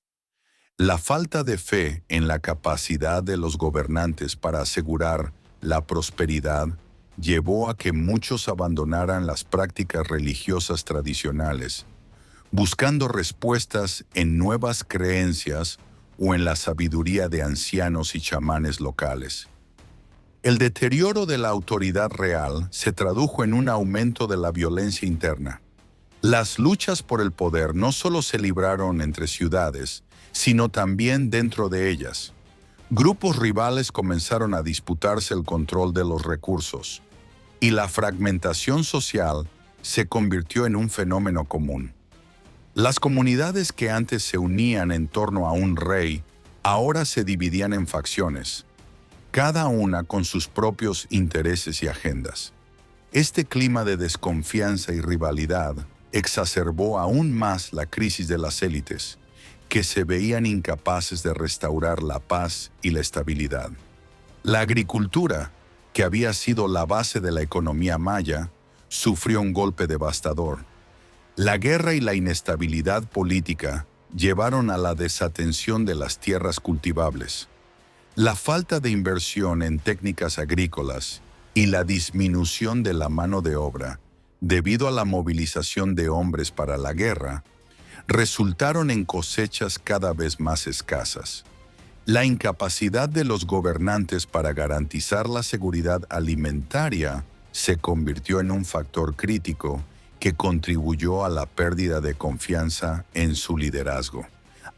La falta de fe en la capacidad de los gobernantes para asegurar la prosperidad llevó a que muchos abandonaran las prácticas religiosas tradicionales, buscando respuestas en nuevas creencias o en la sabiduría de ancianos y chamanes locales. El deterioro de la autoridad real se tradujo en un aumento de la violencia interna. Las luchas por el poder no solo se libraron entre ciudades, sino también dentro de ellas. Grupos rivales comenzaron a disputarse el control de los recursos, y la fragmentación social se convirtió en un fenómeno común. Las comunidades que antes se unían en torno a un rey, ahora se dividían en facciones, cada una con sus propios intereses y agendas. Este clima de desconfianza y rivalidad exacerbó aún más la crisis de las élites, que se veían incapaces de restaurar la paz y la estabilidad. La agricultura, que había sido la base de la economía maya, sufrió un golpe devastador. La guerra y la inestabilidad política llevaron a la desatención de las tierras cultivables. La falta de inversión en técnicas agrícolas y la disminución de la mano de obra, debido a la movilización de hombres para la guerra, resultaron en cosechas cada vez más escasas. La incapacidad de los gobernantes para garantizar la seguridad alimentaria se convirtió en un factor crítico que contribuyó a la pérdida de confianza en su liderazgo.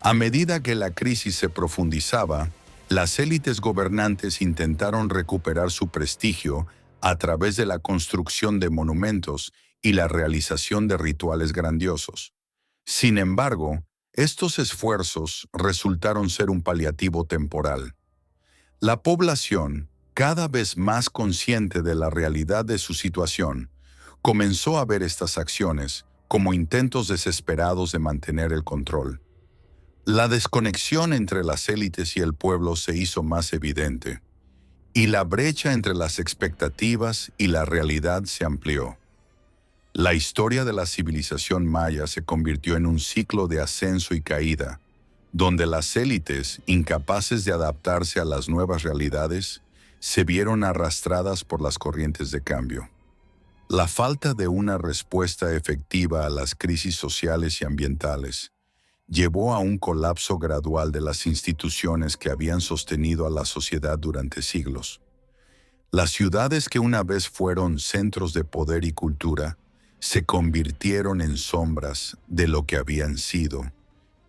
A medida que la crisis se profundizaba, las élites gobernantes intentaron recuperar su prestigio a través de la construcción de monumentos y la realización de rituales grandiosos. Sin embargo, estos esfuerzos resultaron ser un paliativo temporal. La población, cada vez más consciente de la realidad de su situación, comenzó a ver estas acciones como intentos desesperados de mantener el control. La desconexión entre las élites y el pueblo se hizo más evidente, y la brecha entre las expectativas y la realidad se amplió. La historia de la civilización maya se convirtió en un ciclo de ascenso y caída, donde las élites, incapaces de adaptarse a las nuevas realidades, se vieron arrastradas por las corrientes de cambio. La falta de una respuesta efectiva a las crisis sociales y ambientales llevó a un colapso gradual de las instituciones que habían sostenido a la sociedad durante siglos. Las ciudades que una vez fueron centros de poder y cultura se convirtieron en sombras de lo que habían sido,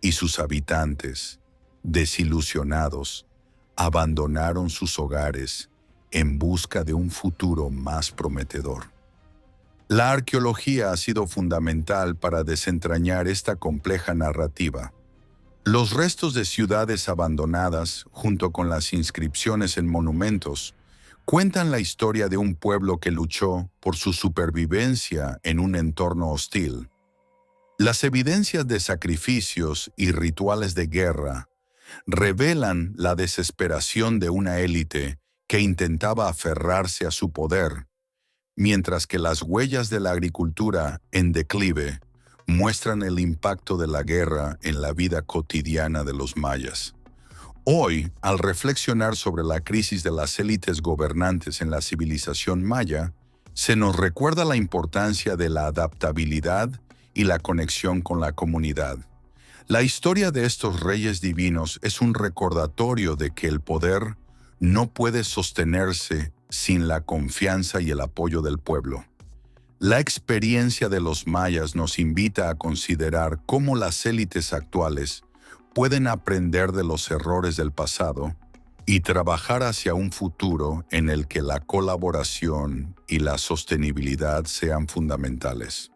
y sus habitantes, desilusionados, abandonaron sus hogares en busca de un futuro más prometedor. La arqueología ha sido fundamental para desentrañar esta compleja narrativa. Los restos de ciudades abandonadas, junto con las inscripciones en monumentos, cuentan la historia de un pueblo que luchó por su supervivencia en un entorno hostil. Las evidencias de sacrificios y rituales de guerra revelan la desesperación de una élite que intentaba aferrarse a su poder, mientras que las huellas de la agricultura en declive muestran el impacto de la guerra en la vida cotidiana de los mayas. Hoy, al reflexionar sobre la crisis de las élites gobernantes en la civilización maya, se nos recuerda la importancia de la adaptabilidad y la conexión con la comunidad. La historia de estos reyes divinos es un recordatorio de que el poder no puede sostenerse sin la confianza y el apoyo del pueblo. La experiencia de los mayas nos invita a considerar cómo las élites actuales pueden aprender de los errores del pasado y trabajar hacia un futuro en el que la colaboración y la sostenibilidad sean fundamentales.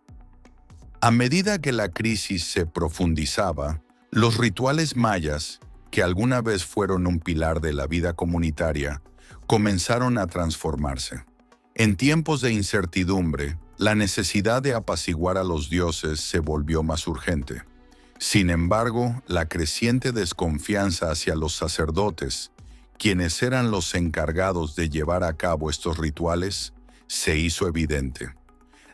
A medida que la crisis se profundizaba, los rituales mayas, que alguna vez fueron un pilar de la vida comunitaria, comenzaron a transformarse. En tiempos de incertidumbre, la necesidad de apaciguar a los dioses se volvió más urgente. Sin embargo, la creciente desconfianza hacia los sacerdotes, quienes eran los encargados de llevar a cabo estos rituales, se hizo evidente.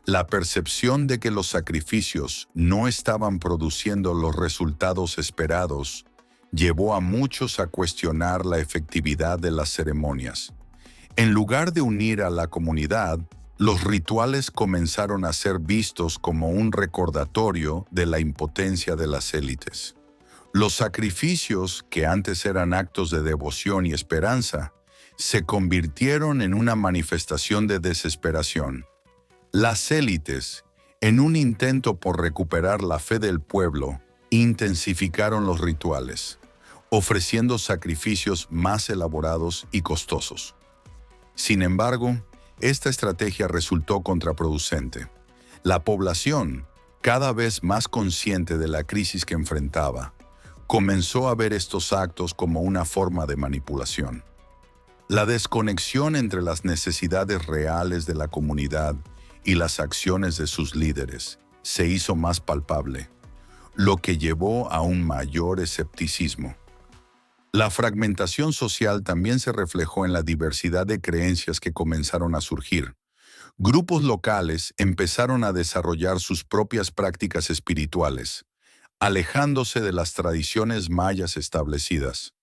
La percepción de que los sacrificios no estaban produciendo los resultados esperados llevó a muchos a cuestionar la efectividad de las ceremonias. En lugar de unir a la comunidad, los rituales comenzaron a ser vistos como un recordatorio de la impotencia de las élites. Los sacrificios, que antes eran actos de devoción y esperanza, se convirtieron en una manifestación de desesperación. Las élites, en un intento por recuperar la fe del pueblo, intensificaron los rituales, ofreciendo sacrificios más elaborados y costosos. Sin embargo, esta estrategia resultó contraproducente. La población, cada vez más consciente de la crisis que enfrentaba, comenzó a ver estos actos como una forma de manipulación. La desconexión entre las necesidades reales de la comunidad y las acciones de sus líderes se hizo más palpable, lo que llevó a un mayor escepticismo. La fragmentación social también se reflejó en la diversidad de creencias que comenzaron a surgir. Grupos locales empezaron a desarrollar sus propias prácticas espirituales, alejándose de las tradiciones mayas establecidas.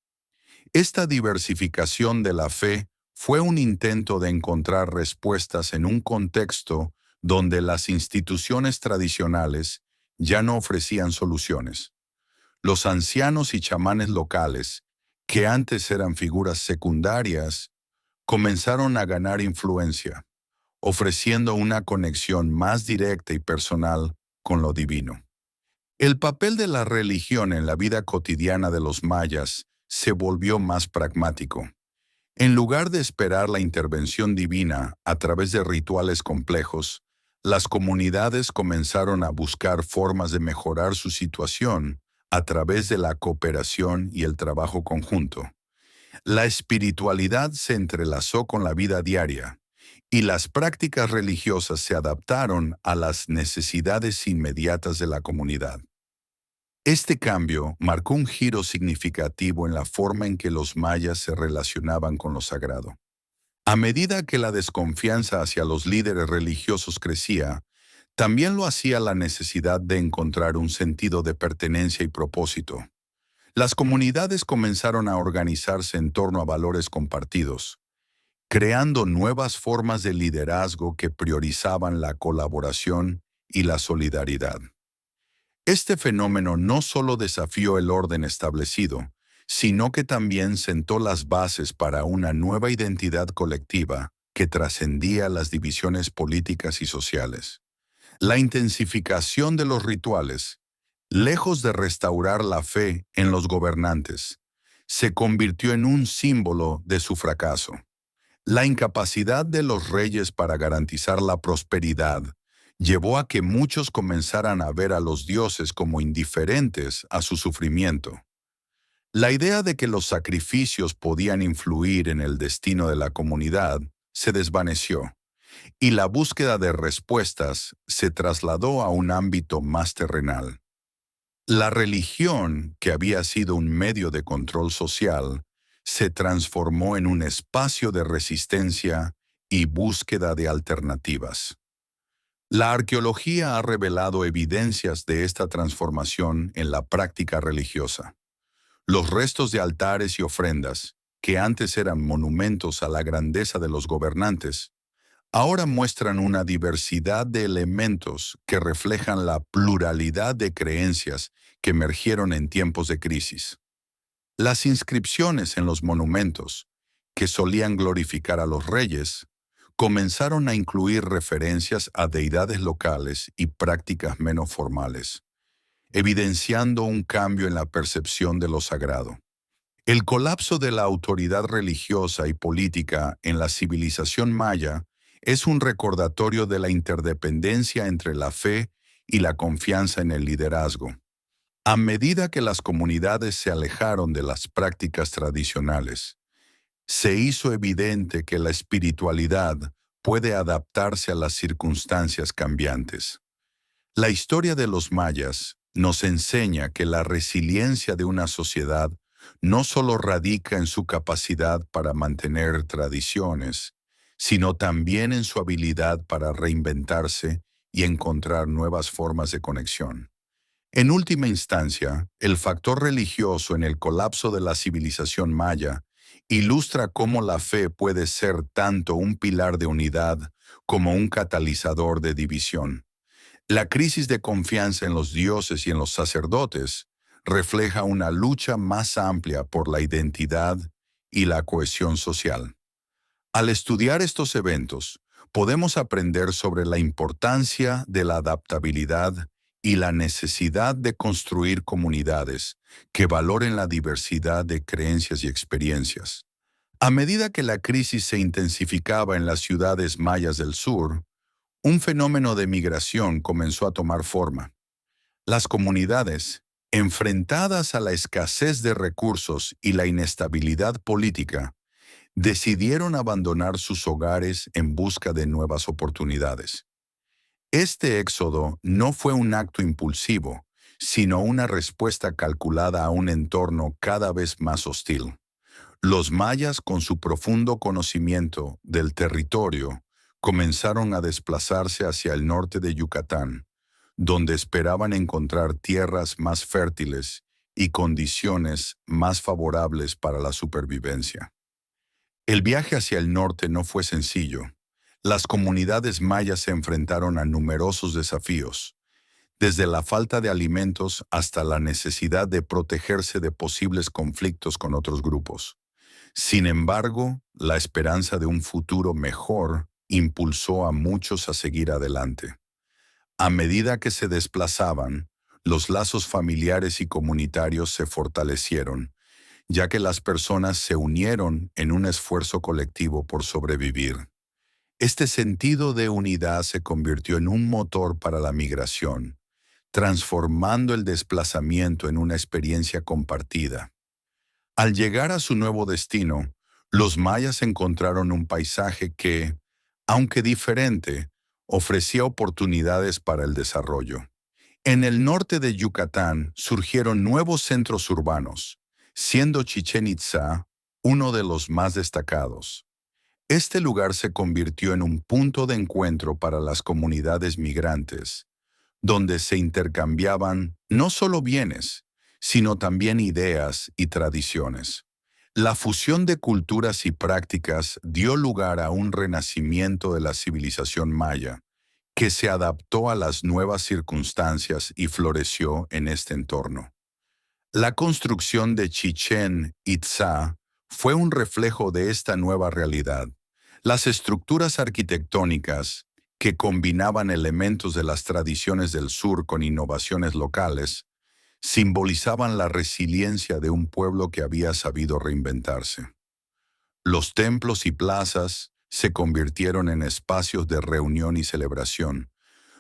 Esta diversificación de la fe fue un intento de encontrar respuestas en un contexto donde las instituciones tradicionales ya no ofrecían soluciones. Los ancianos y chamanes locales, que antes eran figuras secundarias, comenzaron a ganar influencia, ofreciendo una conexión más directa y personal con lo divino. El papel de la religión en la vida cotidiana de los mayas se volvió más pragmático. En lugar de esperar la intervención divina a través de rituales complejos, las comunidades comenzaron a buscar formas de mejorar su situación a través de la cooperación y el trabajo conjunto. La espiritualidad se entrelazó con la vida diaria, y las prácticas religiosas se adaptaron a las necesidades inmediatas de la comunidad. Este cambio marcó un giro significativo en la forma en que los mayas se relacionaban con lo sagrado. A medida que la desconfianza hacia los líderes religiosos crecía, también lo hacía la necesidad de encontrar un sentido de pertenencia y propósito. Las comunidades comenzaron a organizarse en torno a valores compartidos, creando nuevas formas de liderazgo que priorizaban la colaboración y la solidaridad. Este fenómeno no solo desafió el orden establecido, sino que también sentó las bases para una nueva identidad colectiva que trascendía las divisiones políticas y sociales. La intensificación de los rituales, lejos de restaurar la fe en los gobernantes, se convirtió en un símbolo de su fracaso. La incapacidad de los reyes para garantizar la prosperidad llevó a que muchos comenzaran a ver a los dioses como indiferentes a su sufrimiento. La idea de que los sacrificios podían influir en el destino de la comunidad se desvaneció, y la búsqueda de respuestas se trasladó a un ámbito más terrenal. La religión, que había sido un medio de control social, se transformó en un espacio de resistencia y búsqueda de alternativas. La arqueología ha revelado evidencias de esta transformación en la práctica religiosa. Los restos de altares y ofrendas, que antes eran monumentos a la grandeza de los gobernantes, ahora muestran una diversidad de elementos que reflejan la pluralidad de creencias que emergieron en tiempos de crisis. Las inscripciones en los monumentos, que solían glorificar a los reyes, comenzaron a incluir referencias a deidades locales y prácticas menos formales, evidenciando un cambio en la percepción de lo sagrado. El colapso de la autoridad religiosa y política en la civilización maya es un recordatorio de la interdependencia entre la fe y la confianza en el liderazgo. A medida que las comunidades se alejaron de las prácticas tradicionales, se hizo evidente que la espiritualidad puede adaptarse a las circunstancias cambiantes. La historia de los mayas nos enseña que la resiliencia de una sociedad no solo radica en su capacidad para mantener tradiciones, sino también en su habilidad para reinventarse y encontrar nuevas formas de conexión. En última instancia, el factor religioso en el colapso de la civilización maya ilustra cómo la fe puede ser tanto un pilar de unidad como un catalizador de división. La crisis de confianza en los dioses y en los sacerdotes refleja una lucha más amplia por la identidad y la cohesión social. Al estudiar estos eventos, podemos aprender sobre la importancia de la adaptabilidad y la necesidad de construir comunidades que valoren la diversidad de creencias y experiencias. A medida que la crisis se intensificaba en las ciudades mayas del sur, un fenómeno de migración comenzó a tomar forma. Las comunidades, enfrentadas a la escasez de recursos y la inestabilidad política, decidieron abandonar sus hogares en busca de nuevas oportunidades. Este éxodo no fue un acto impulsivo, sino una respuesta calculada a un entorno cada vez más hostil. Los mayas, con su profundo conocimiento del territorio, comenzaron a desplazarse hacia el norte de Yucatán, donde esperaban encontrar tierras más fértiles y condiciones más favorables para la supervivencia. El viaje hacia el norte no fue sencillo. Las comunidades mayas se enfrentaron a numerosos desafíos, desde la falta de alimentos hasta la necesidad de protegerse de posibles conflictos con otros grupos. Sin embargo, la esperanza de un futuro mejor impulsó a muchos a seguir adelante. A medida que se desplazaban, los lazos familiares y comunitarios se fortalecieron, ya que las personas se unieron en un esfuerzo colectivo por sobrevivir. Este sentido de unidad se convirtió en un motor para la migración, transformando el desplazamiento en una experiencia compartida. Al llegar a su nuevo destino, los mayas encontraron un paisaje que, aunque diferente, ofrecía oportunidades para el desarrollo. En el norte de Yucatán surgieron nuevos centros urbanos, siendo Chichén Itzá uno de los más destacados. Este lugar se convirtió en un punto de encuentro para las comunidades migrantes, donde se intercambiaban no solo bienes, sino también ideas y tradiciones. La fusión de culturas y prácticas dio lugar a un renacimiento de la civilización maya, que se adaptó a las nuevas circunstancias y floreció en este entorno. La construcción de Chichén Itzá fue un reflejo de esta nueva realidad. Las estructuras arquitectónicas, que combinaban elementos de las tradiciones del sur con innovaciones locales, simbolizaban la resiliencia de un pueblo que había sabido reinventarse. Los templos y plazas se convirtieron en espacios de reunión y celebración,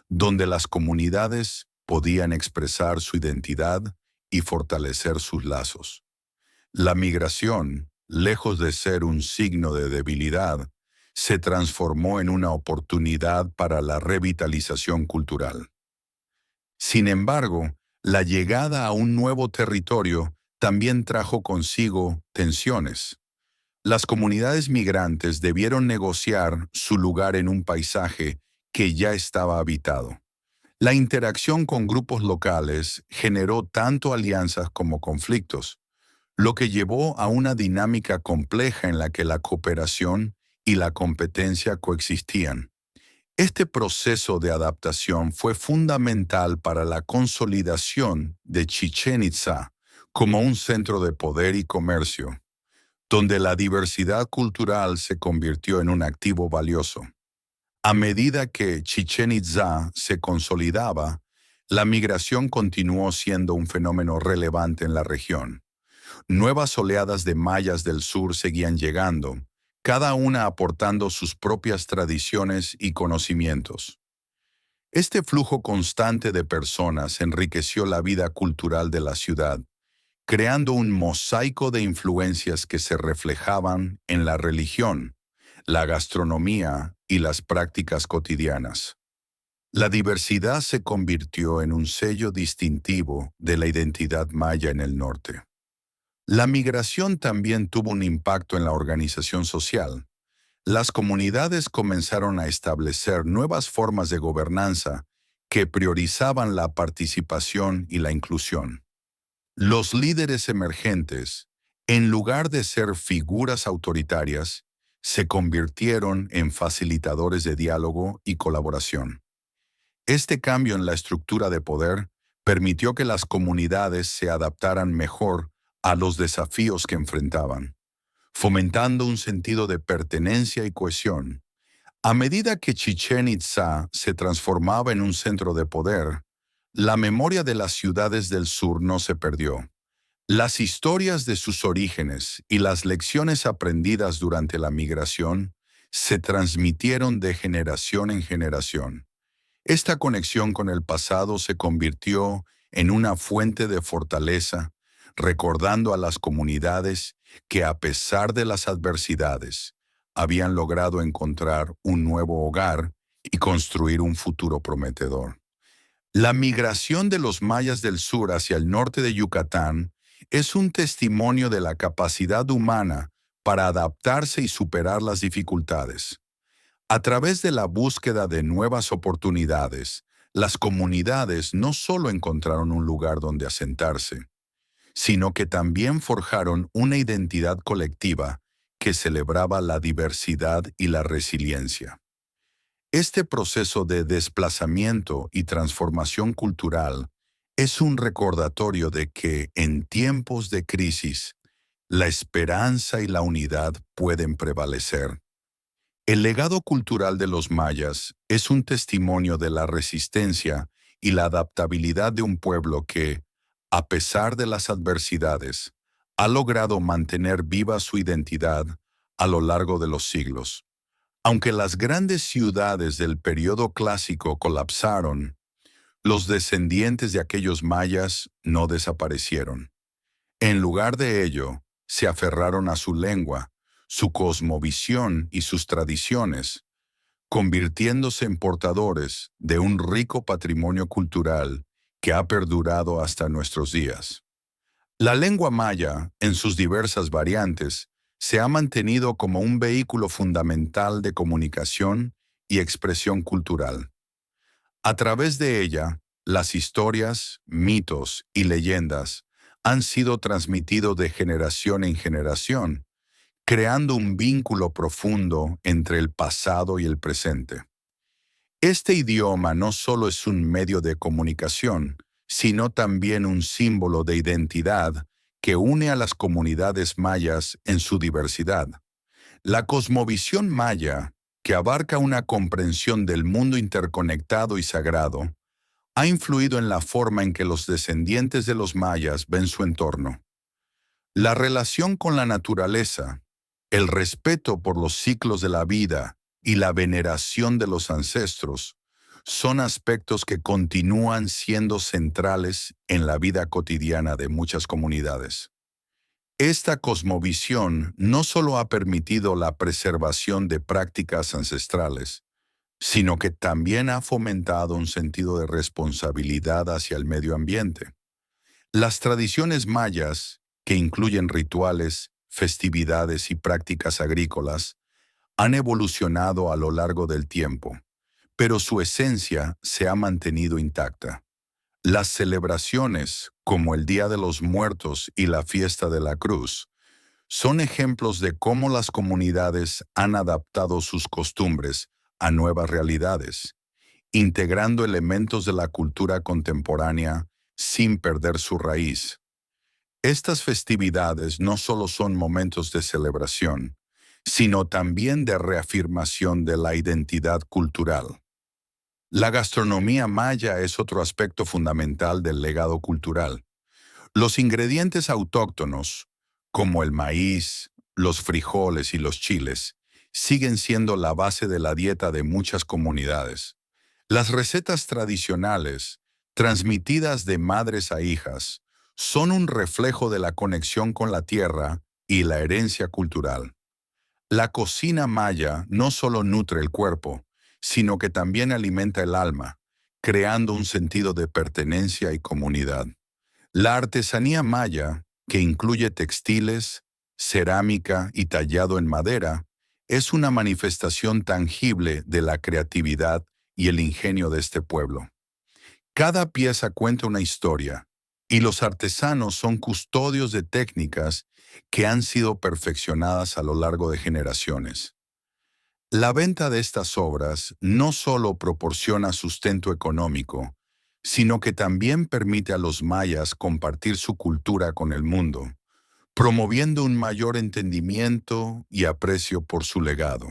donde las comunidades podían expresar su identidad y fortalecer sus lazos. La migración, lejos de ser un signo de debilidad, se transformó en una oportunidad para la revitalización cultural. Sin embargo, la llegada a un nuevo territorio también trajo consigo tensiones. Las comunidades migrantes debieron negociar su lugar en un paisaje que ya estaba habitado. La interacción con grupos locales generó tanto alianzas como conflictos, lo que llevó a una dinámica compleja en la que la cooperación y la competencia coexistían. Este proceso de adaptación fue fundamental para la consolidación de Chichén Itzá como un centro de poder y comercio, donde la diversidad cultural se convirtió en un activo valioso. A medida que Chichén Itzá se consolidaba, la migración continuó siendo un fenómeno relevante en la región. Nuevas oleadas de mayas del sur seguían llegando, cada una aportando sus propias tradiciones y conocimientos. Este flujo constante de personas enriqueció la vida cultural de la ciudad, creando un mosaico de influencias que se reflejaban en la religión, la gastronomía y las prácticas cotidianas. La diversidad se convirtió en un sello distintivo de la identidad maya en el norte. La migración también tuvo un impacto en la organización social. Las comunidades comenzaron a establecer nuevas formas de gobernanza que priorizaban la participación y la inclusión. Los líderes emergentes, en lugar de ser figuras autoritarias, se convirtieron en facilitadores de diálogo y colaboración. Este cambio en la estructura de poder permitió que las comunidades se adaptaran mejor a los desafíos que enfrentaban, fomentando un sentido de pertenencia y cohesión. A medida que Chichén Itzá se transformaba en un centro de poder, la memoria de las ciudades del sur no se perdió. Las historias de sus orígenes y las lecciones aprendidas durante la migración se transmitieron de generación en generación. Esta conexión con el pasado se convirtió en una fuente de fortaleza, recordando a las comunidades que a pesar de las adversidades, habían logrado encontrar un nuevo hogar y construir un futuro prometedor. La migración de los mayas del sur hacia el norte de Yucatán es un testimonio de la capacidad humana para adaptarse y superar las dificultades. A través de la búsqueda de nuevas oportunidades, las comunidades no solo encontraron un lugar donde asentarse, sino que también forjaron una identidad colectiva que celebraba la diversidad y la resiliencia. Este proceso de desplazamiento y transformación cultural es un recordatorio de que en tiempos de crisis, la esperanza y la unidad pueden prevalecer. El legado cultural de los mayas es un testimonio de la resistencia y la adaptabilidad de un pueblo que, a pesar de las adversidades, ha logrado mantener viva su identidad a lo largo de los siglos. Aunque las grandes ciudades del periodo clásico colapsaron, los descendientes de aquellos mayas no desaparecieron. En lugar de ello, se aferraron a su lengua, su cosmovisión y sus tradiciones, convirtiéndose en portadores de un rico patrimonio cultural que ha perdurado hasta nuestros días. La lengua maya, en sus diversas variantes, se ha mantenido como un vehículo fundamental de comunicación y expresión cultural. A través de ella, las historias, mitos y leyendas han sido transmitidos de generación en generación, creando un vínculo profundo entre el pasado y el presente. Este idioma no solo es un medio de comunicación, sino también un símbolo de identidad que une a las comunidades mayas en su diversidad. La cosmovisión maya, que abarca una comprensión del mundo interconectado y sagrado, ha influido en la forma en que los descendientes de los mayas ven su entorno. La relación con la naturaleza, el respeto por los ciclos de la vida y la veneración de los ancestros son aspectos que continúan siendo centrales en la vida cotidiana de muchas comunidades. Esta cosmovisión no solo ha permitido la preservación de prácticas ancestrales, sino que también ha fomentado un sentido de responsabilidad hacia el medio ambiente. Las tradiciones mayas, que incluyen rituales, festividades y prácticas agrícolas, han evolucionado a lo largo del tiempo, pero su esencia se ha mantenido intacta. Las celebraciones, como el Día de los Muertos y la Fiesta de la Cruz, son ejemplos de cómo las comunidades han adaptado sus costumbres a nuevas realidades, integrando elementos de la cultura contemporánea sin perder su raíz. Estas festividades no solo son momentos de celebración, sino también de reafirmación de la identidad cultural. La gastronomía maya es otro aspecto fundamental del legado cultural. Los ingredientes autóctonos, como el maíz, los frijoles y los chiles, siguen siendo la base de la dieta de muchas comunidades. Las recetas tradicionales, transmitidas de madres a hijas, son un reflejo de la conexión con la tierra y la herencia cultural. La cocina maya no solo nutre el cuerpo, sino que también alimenta el alma, creando un sentido de pertenencia y comunidad. La artesanía maya, que incluye textiles, cerámica y tallado en madera, es una manifestación tangible de la creatividad y el ingenio de este pueblo. Cada pieza cuenta una historia, y los artesanos son custodios de técnicas que han sido perfeccionadas a lo largo de generaciones. La venta de estas obras no solo proporciona sustento económico, sino que también permite a los mayas compartir su cultura con el mundo, promoviendo un mayor entendimiento y aprecio por su legado.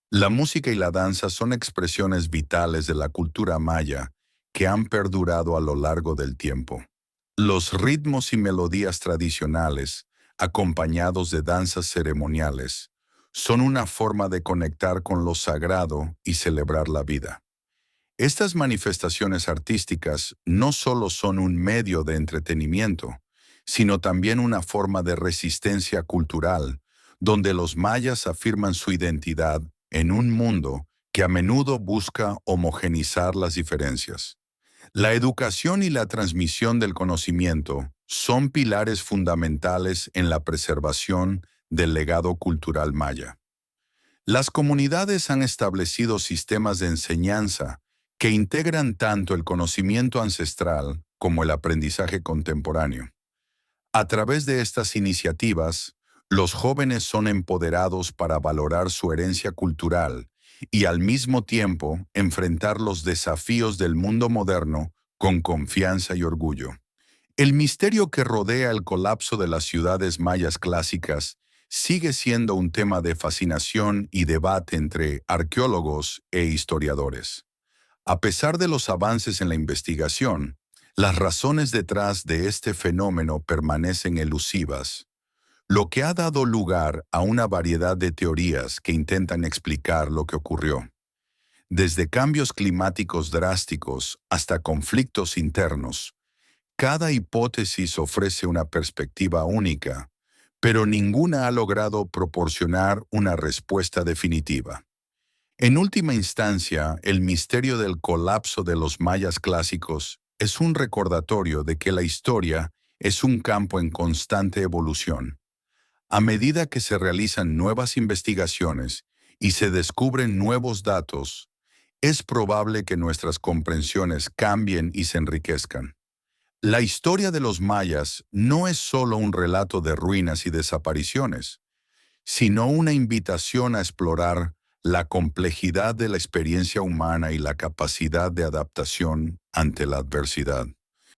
La música y la danza son expresiones vitales de la cultura maya que han perdurado a lo largo del tiempo. Los ritmos y melodías tradicionales, acompañados de danzas ceremoniales, son una forma de conectar con lo sagrado y celebrar la vida. Estas manifestaciones artísticas no solo son un medio de entretenimiento, sino también una forma de resistencia cultural, donde los mayas afirman su identidad en un mundo que a menudo busca homogeneizar las diferencias. La educación y la transmisión del conocimiento son pilares fundamentales en la preservación del legado cultural maya. Las comunidades han establecido sistemas de enseñanza que integran tanto el conocimiento ancestral como el aprendizaje contemporáneo. A través de estas iniciativas, los jóvenes son empoderados para valorar su herencia cultural y al mismo tiempo enfrentar los desafíos del mundo moderno con confianza y orgullo. El misterio que rodea el colapso de las ciudades mayas clásicas sigue siendo un tema de fascinación y debate entre arqueólogos e historiadores. A pesar de los avances en la investigación, las razones detrás de este fenómeno permanecen elusivas, lo que ha dado lugar a una variedad de teorías que intentan explicar lo que ocurrió. Desde cambios climáticos drásticos hasta conflictos internos, cada hipótesis ofrece una perspectiva única, pero ninguna ha logrado proporcionar una respuesta definitiva. En última instancia, el misterio del colapso de los mayas clásicos es un recordatorio de que la historia es un campo en constante evolución. A medida que se realizan nuevas investigaciones y se descubren nuevos datos, es probable que nuestras comprensiones cambien y se enriquezcan. La historia de los mayas no es solo un relato de ruinas y desapariciones, sino una invitación a explorar la complejidad de la experiencia humana y la capacidad de adaptación ante la adversidad.